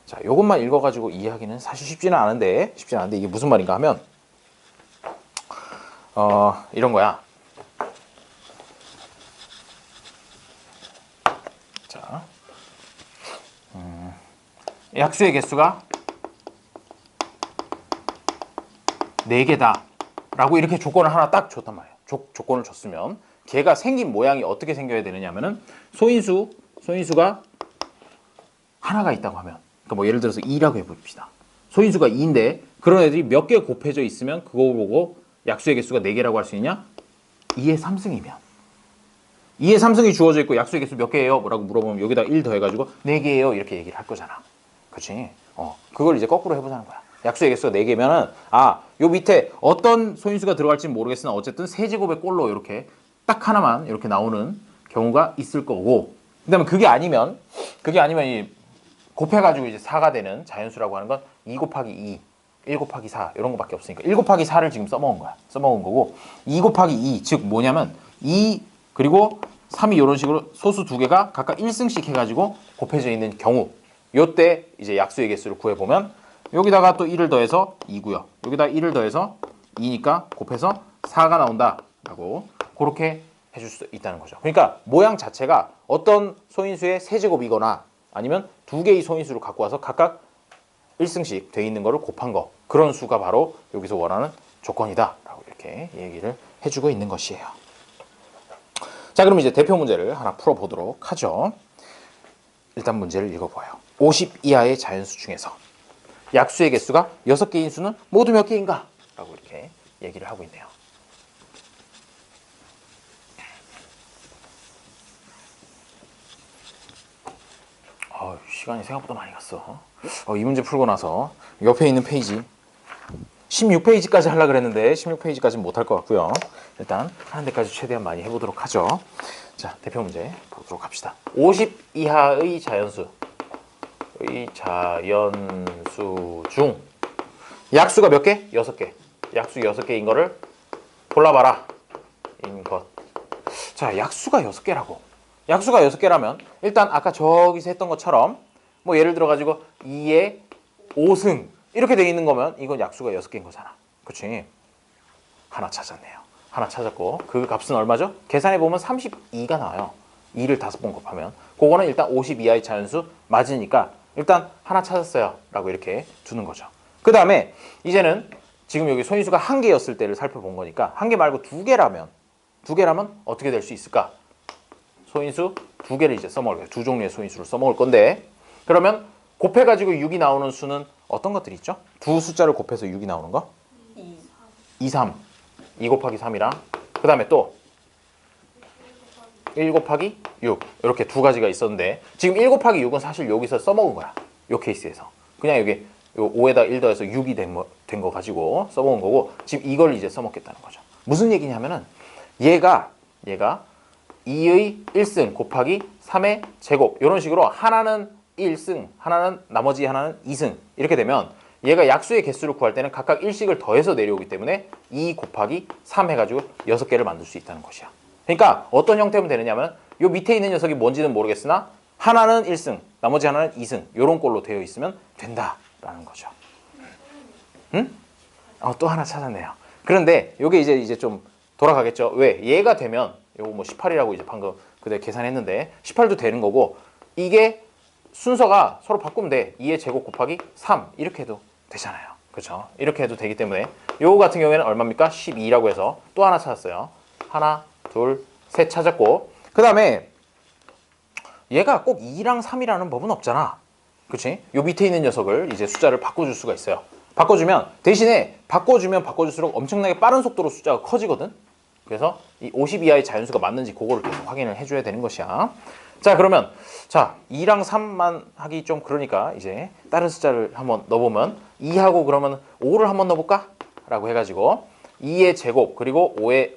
자, 요것만 읽어가지고 이해하기는 사실 쉽지는 않은데 이게 무슨 말인가 하면 이런 거야. 자, 약수의 개수가 4개다 라고 이렇게 조건을 하나 딱 줬단 말이에요. 조건을 줬으면 걔가 생긴 모양이 어떻게 생겨야 되느냐면은 소인수가 하나가 있다고 하면 그러니까 뭐 예를 들어서 2라고 해봅시다. 소인수가 2인데 그런 애들이 몇 개 곱해져 있으면 그거 보고 약수의 개수가 4개라고 할 수 있냐? 2의 3승이면 2의 3승이 주어져 있고 약수의 개수 몇 개예요? 뭐라고 물어보면 여기다 1 더해가지고 4개예요 이렇게 얘기를 할 거잖아. 그렇지? 그걸 이제 거꾸로 해보자는 거야. 약수의 개수가 4개면은 요 밑에 어떤 소인수가 들어갈지는 모르겠으나 어쨌든 세제곱의 꼴로 이렇게 딱 하나만 이렇게 나오는 경우가 있을 거고 그다음에 그게 아니면 이 곱해가지고 이제 4가 되는 자연수라고 하는 건 2 곱하기 2, 1 곱하기 4 이런 거밖에 없으니까 1 곱하기 4를 지금 써먹은 거고 2 곱하기 2 즉 뭐냐면 2 그리고 3이 이런 식으로 소수 두 개가 각각 1승씩 해가지고 곱해져 있는 경우 요때 이제 약수의 개수를 구해보면 여기다가 또 1을 더해서 2고요. 여기다 1을 더해서 2니까 곱해서 4가 나온다 라고 그렇게 해줄 수 있다는 거죠. 그러니까 모양 자체가 어떤 소인수의 세제곱이거나 아니면 두 개의 소인수를 갖고 와서 각각 1승씩 돼 있는 거를 곱한 거 그런 수가 바로 여기서 원하는 조건이다 라고 이렇게 얘기를 해주고 있는 것이에요. 자, 그럼 이제 대표 문제를 하나 풀어보도록 하죠. 일단 문제를 읽어봐요. 50 이하의 자연수 중에서 약수의 개수가 6개인 수는 모두 몇 개인가? 라고 이렇게 얘기를 하고 있네요. 시간이 생각보다 많이 갔어. 이 문제 풀고 나서 옆에 있는 페이지 16페이지까지 하려고 그랬는데 16페이지까지는 못할 것 같고요. 일단 하는 데까지 최대한 많이 해보도록 하죠. 자, 대표 문제 보도록 합시다. 50 이하의 자연수의 자연수 중 약수가 몇 개? 6개. 약수 6개인 거를 골라봐라. 인 것. 자, 약수가 6개라고. 약수가 6개라면 일단 아까 저기서 했던 것처럼 뭐 예를 들어 가지고 2의 5승 이렇게 돼 있는 거면 이건 약수가 6개인 거잖아. 그치? 하나 찾았네요. 하나 찾았고 그 값은 얼마죠? 계산해 보면 32가 나와요. 2를 5번 곱하면 그거는 일단 52하의 자연수 맞으니까 일단 하나 찾았어요 라고 이렇게 두는 거죠. 그 다음에 이제는 지금 여기 소인수가 한 개였을 때를 살펴본 거니까 한 개 말고 두 개라면 어떻게 될 수 있을까? 소인수 두 개를 이제 써먹을 거예요. 두 종류의 소인수를 써먹을 건데 그러면 곱해가지고 6이 나오는 수는 어떤 것들이 있죠? 두 숫자를 곱해서 6이 나오는 거? 2, 3. 2 곱하기 3이랑 그 다음에 또 1 곱하기 6 이렇게 두 가지가 있었는데 지금 1 곱하기 6은 사실 여기서 써먹은 거야. 요 케이스에서. 그냥 여기 요 5에다 1 더해서 6이 된 거 가지고 써먹은 거고 지금 이걸 이제 써먹겠다는 거죠. 무슨 얘기냐면은 얘가 2의 1승 곱하기 3의 제곱 이런 식으로 하나는 1승, 하나는 나머지 하나는 2승 이렇게 되면 얘가 약수의 개수를 구할 때는 각각 1씩을 더해서 내려오기 때문에 2 곱하기 3 해가지고 6개를 만들 수 있다는 것이야. 그러니까 어떤 형태면 되느냐면 요 밑에 있는 녀석이 뭔지는 모르겠으나 하나는 1승, 나머지 하나는 2승 이런 꼴로 되어 있으면 된다라는 거죠. 응? 또 하나 찾았네요. 그런데 요게 이제 좀 돌아가겠죠. 왜? 얘가 되면 요거 뭐 18이라고 이제 방금 그때 계산했는데 18도 되는 거고 이게 순서가 서로 바꾸면 돼. 2의 제곱 곱하기 3 이렇게 해도 되잖아요. 그렇죠? 이렇게 해도 되기 때문에 요거 같은 경우에는 얼마입니까? 12라고 해서 또 하나 찾았어요. 하나, 둘, 셋 찾았고 그 다음에 얘가 꼭 2랑 3이라는 법은 없잖아. 그치? 요 밑에 있는 녀석을 이제 숫자를 바꿔줄 수가 있어요. 바꿔주면 대신에 바꿔주면 바꿔줄수록 엄청나게 빠른 속도로 숫자가 커지거든. 그래서 이 52하의 자연수가 맞는지 그거를 계속 확인을 해줘야 되는 것이야. 자 그러면 2랑 3만 하기 좀 그러니까 이제 다른 숫자를 한번 넣어보면 2하고 그러면 5를 한번 넣어볼까? 라고 해가지고 2의 제곱 그리고 5의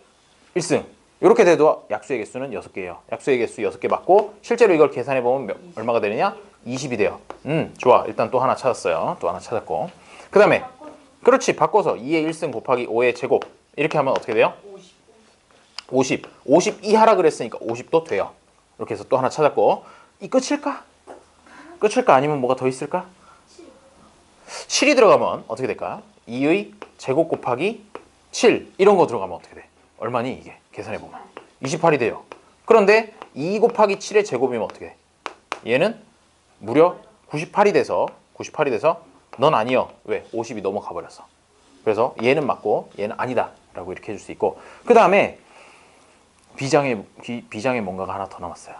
1승 이렇게 돼도 약수의 개수는 6개예요. 약수의 개수 6개 맞고 실제로 이걸 계산해보면 얼마가 되느냐? 20이 돼요. 좋아. 일단 또 하나 찾았어요. 또 하나 찾았고 그 다음에 그렇지 바꿔서 2의 1승 곱하기 5의 제곱 이렇게 하면 어떻게 돼요? 50 하라 그랬으니까 50도 돼요. 이렇게 해서 또 하나 찾았고 이 끝일까? 끝일까? 아니면 뭐가 더 있을까? 7이 들어가면 어떻게 될까? 2의 제곱 곱하기 7 이런 거 들어가면 어떻게 돼? 얼마니 이게? 계산해보면 28이 돼요. 그런데 2 곱하기 7의 제곱이면 어떻게 돼? 얘는 무려 98이 돼서 넌 아니여. 왜? 50이 넘어가 버렸어. 그래서 얘는 맞고 얘는 아니다 라고 이렇게 해줄 수 있고 그 다음에 비장의 뭔가가 하나 더 남았어요.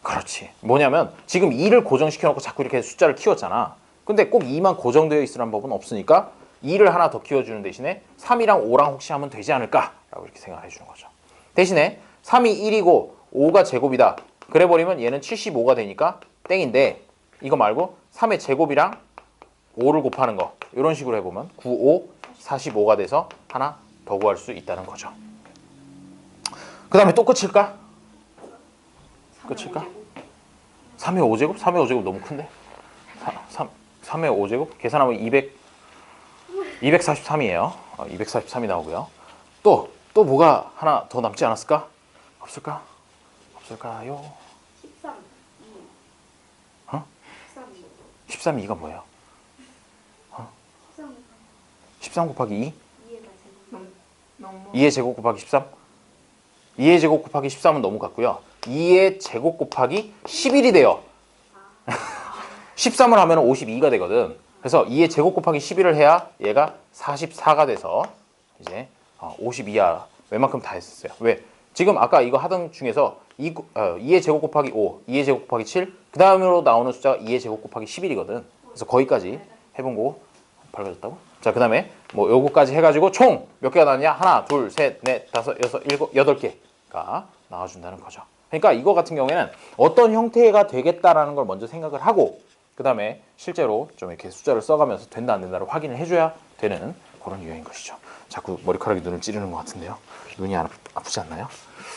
그렇지. 뭐냐면 지금 2를 고정시켜놓고 자꾸 이렇게 숫자를 키웠잖아. 근데 꼭 2만 고정되어 있으라는 법은 없으니까 2를 하나 더 키워주는 대신에 3이랑 5랑 혹시 하면 되지 않을까? 라고 이렇게 생각을 해주는 거죠. 대신에 3이 1이고 5가 제곱이다. 그래버리면 얘는 75가 되니까 땡인데 이거 말고 3의 제곱이랑 5를 곱하는 거 이런 식으로 해보면 9, 5, 45가 돼서 하나 더 구할 수 있다는 거죠. 그 다음에 또 끝일까? 끝일까? 3의 5제곱? 3의 5제곱 너무 큰데? 3의 5제곱? 계산하면 243이에요. 243이 나오고요. 또 뭐가 하나 더 남지 않았을까? 없을까? 없을까요? 13, 2. 어? 13, 2. 13, 2가 뭐예요? 13, 13 곱하기 2? 2의 제곱. 2의 제곱 곱하기 13? 2의 제곱 곱하기 13은 너무 같고요. 2의 제곱 곱하기 11이 돼요. 13을 하면 52가 되거든. 그래서 2의 제곱 곱하기 11을 해야 얘가 44가 돼서 이제 52야. 웬만큼 다 했었어요. 왜? 지금 아까 이거 하던 중에서 2의 제곱 곱하기 5, 2의 제곱 곱하기 7, 그 다음으로 나오는 숫자가 2의 제곱 곱하기 11이거든. 그래서 거기까지 해본 거고 밝아졌다고? 자, 그 다음에 뭐 요거까지 해가지고 총 몇 개가 나왔냐? 하나, 둘, 셋, 넷, 다섯, 여섯, 일곱, 8개가 나와준다는 거죠. 그러니까 이거 같은 경우에는 어떤 형태가 되겠다라는 걸 먼저 생각을 하고 그 다음에 실제로 좀 이렇게 숫자를 써가면서 된다 안 된다를 확인을 해줘야 되는 그런 유형인 것이죠. 자꾸 머리카락이 눈을 찌르는 것 같은데요. 눈이 아프지 않나요?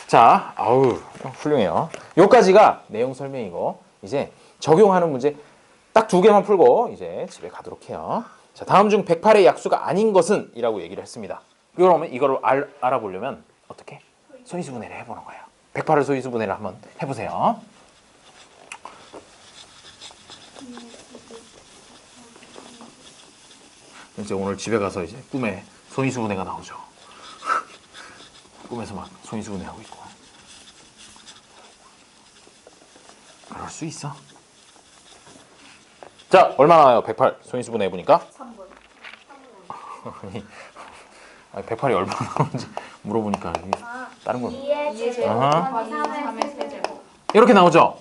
자, 아우 훌륭해요. 여기까지가 내용 설명이고 이제 적용하는 문제 딱 2개만 풀고 이제 집에 가도록 해요. 자, 다음 중 108의 약수가 아닌 것은 이라고 얘기를 했습니다. 그러면 이거를 알아보려면 어떻게? 소인수분해를 해보는 거예요. 108을 소인수분해를 한번 해보세요. 이제 오늘 집에 가서 이제 꿈에 소인수분해가 나오죠. 꿈에서 막 소인수분해하고 있고. 그럴 수 있어. 자, 얼마 나와요? 108 소인수분해 해보니까 3번. 아니, 108이 얼마 나오는지 물어보니까 이게 다른 걸 2의 제곱 아하. 곱하기 3의 세제곱. 이렇게 나오죠?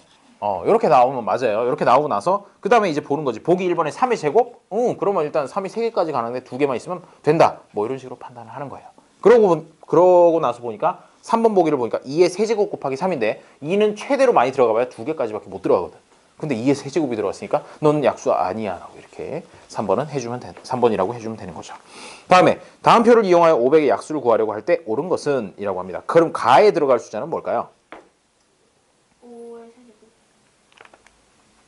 이렇게 나오면 맞아요. 이렇게 나오고 나서 그 다음에 이제 보는 거지. 보기 1번에 3의 제곱? 그러면 일단 3이 3개까지 가는데 2개만 있으면 된다. 뭐 이런 식으로 판단을 하는 거예요. 그러고 나서 보니까 3번 보기를 보니까 2의 세제곱 곱하기 3인데 2는 최대로 많이 들어가 봐야 2개까지밖에 못 들어가거든. 근데 2의 세제곱이 들어갔으니까 너는 약수 아니야 라고 이렇게 3번이라고 해주면 되는 거죠. 다음 표를 이용하여 500의 약수를 구하려고 할 때 옳은 것은 이라고 합니다. 그럼 가에 들어갈 숫자는 뭘까요? 5의 세제곱.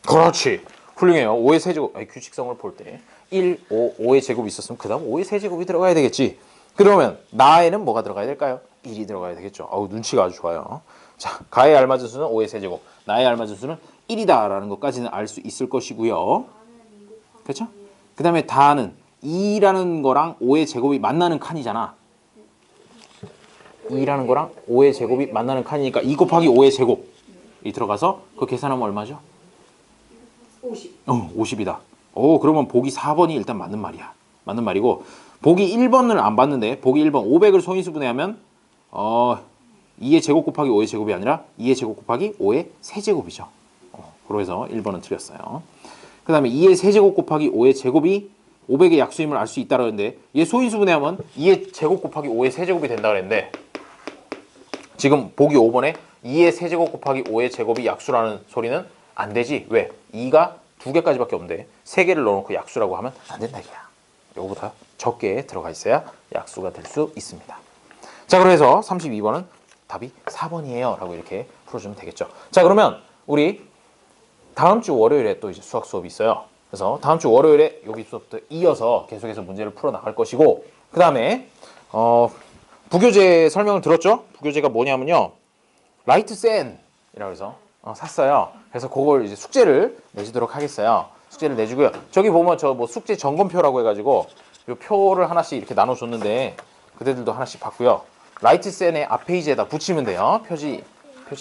그렇지. 훌륭해요. 5의 세제곱. 규칙성을 볼 때 1, 5의 제곱이 있었으면 그 다음 5의 세제곱이 들어가야 되겠지. 그러면 나에는 뭐가 들어가야 될까요? 1이 들어가야 되겠죠. 눈치가 아주 좋아요. 자, 가에 알맞은 수는 5의 세제곱, 나에 알맞은 수는 1이다 라는 것까지는 알 수 있을 것이고요. 그렇죠? 그 다음에 다는 2라는 거랑 5의 제곱이 만나는 칸이잖아. 2라는 거랑 5의 제곱이 만나는 칸이니까 2 곱하기 5의 제곱이 들어가서 그 계산하면 얼마죠? 50. 50이다. 그러면 보기 4번이 일단 맞는 말이야. 맞는 말이고 보기 1번을 안 봤는데 보기 1번 500을 소인수분해하면 2의 제곱 곱하기 5의 제곱이 아니라 2의 제곱 곱하기 5의 세제곱이죠. 그래서 1번은 틀렸어요. 그 다음에 2의 세제곱 곱하기 5의 제곱이 500의 약수임을 알 수 있다고 했는데 얘 소인수분해하면 2의 제곱 곱하기 5의 세제곱이 된다 그랬는데 지금 보기 5번에 2의 세제곱 곱하기 5의 제곱이 약수라는 소리는 안 되지. 왜? 2가 2개까지밖에 없는데 3개를 넣어놓고 약수라고 하면 안 된다 이거야. 요거보다 적게 들어가 있어야 약수가 될 수 있습니다. 자, 그래서 32번은 답이 4번이에요 라고 이렇게 풀어주면 되겠죠. 자, 그러면 우리 다음 주 월요일에 또 이제 수학 수업이 있어요. 그래서 다음 주 월요일에 여기 수업부터 이어서 계속해서 문제를 풀어 나갈 것이고 그 다음에 부교재 설명을 들었죠? 부교재가 뭐냐면요. 라이트 센이라고 해서 샀어요. 그래서 그걸 이제 숙제를 내주도록 하겠어요. 숙제를 내주고요. 저기 보면 저 뭐 숙제 점검표라고 해가지고 요 표를 하나씩 이렇게 나눠줬는데 그대들도 하나씩 받고요. 라이트 센의 앞 페이지에다 붙이면 돼요. 표지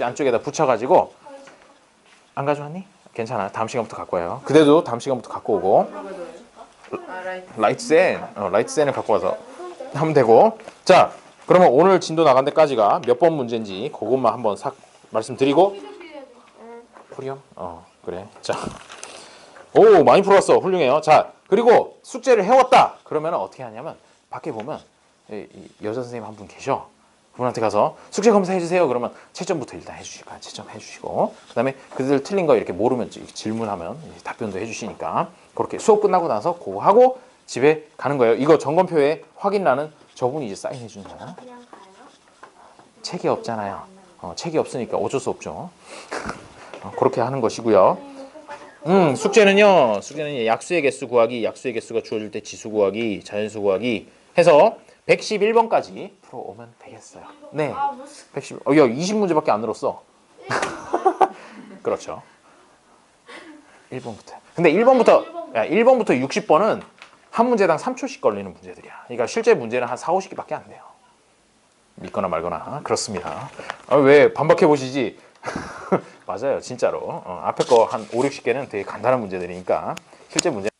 안쪽에다 붙여가지고 안 가져왔니? 괜찮아. 다음 시간부터 갖고 와요. 그대도 다음 시간부터 갖고 오고 라이트 센을 갖고 와서 하면 되고 자 그러면 오늘 진도 나간 데까지가 몇 번 문제인지 그것만 한번 말씀드리고 풀이요? 그래. 자, 많이 풀었어. 훌륭해요. 자, 그리고 숙제를 해왔다. 그러면 어떻게 하냐면 밖에 보면 이 여자 선생님 한 분 계셔. 그분한테 가서 숙제 검사해 주세요. 그러면 채점부터 일단 해주시고 채점해 주시고 그다음에 그들 틀린 거 이렇게 모르면 질문하면 답변도 해주시니까 그렇게 수업 끝나고 나서 그거 하고 집에 가는 거예요. 이거 점검표에 확인란은 저분이 이제 사인해 주는 거야. 그냥 가요? 책이 없잖아요. 책이 없으니까 어쩔 수 없죠. 그렇게 하는 것이고요. 숙제는요. 약수의 개수 구하기, 약수의 개수가 주어질 때 지수 구하기, 자연수 구하기 해서 111번까지 풀어오면 되겠어요. 네. 111. 야, 20문제밖에 안 늘었어. 그렇죠. 1번부터. 근데 1번부터 60번은 한 문제당 3초씩 걸리는 문제들이야. 그러니까 실제 문제는 한 4, 50개밖에 안 돼요. 믿거나 말거나 그렇습니다. 왜 반박해 보시지? 맞아요, 진짜로. 앞에 거 한 5, 60개는 되게 간단한 문제들이니까 실제 문제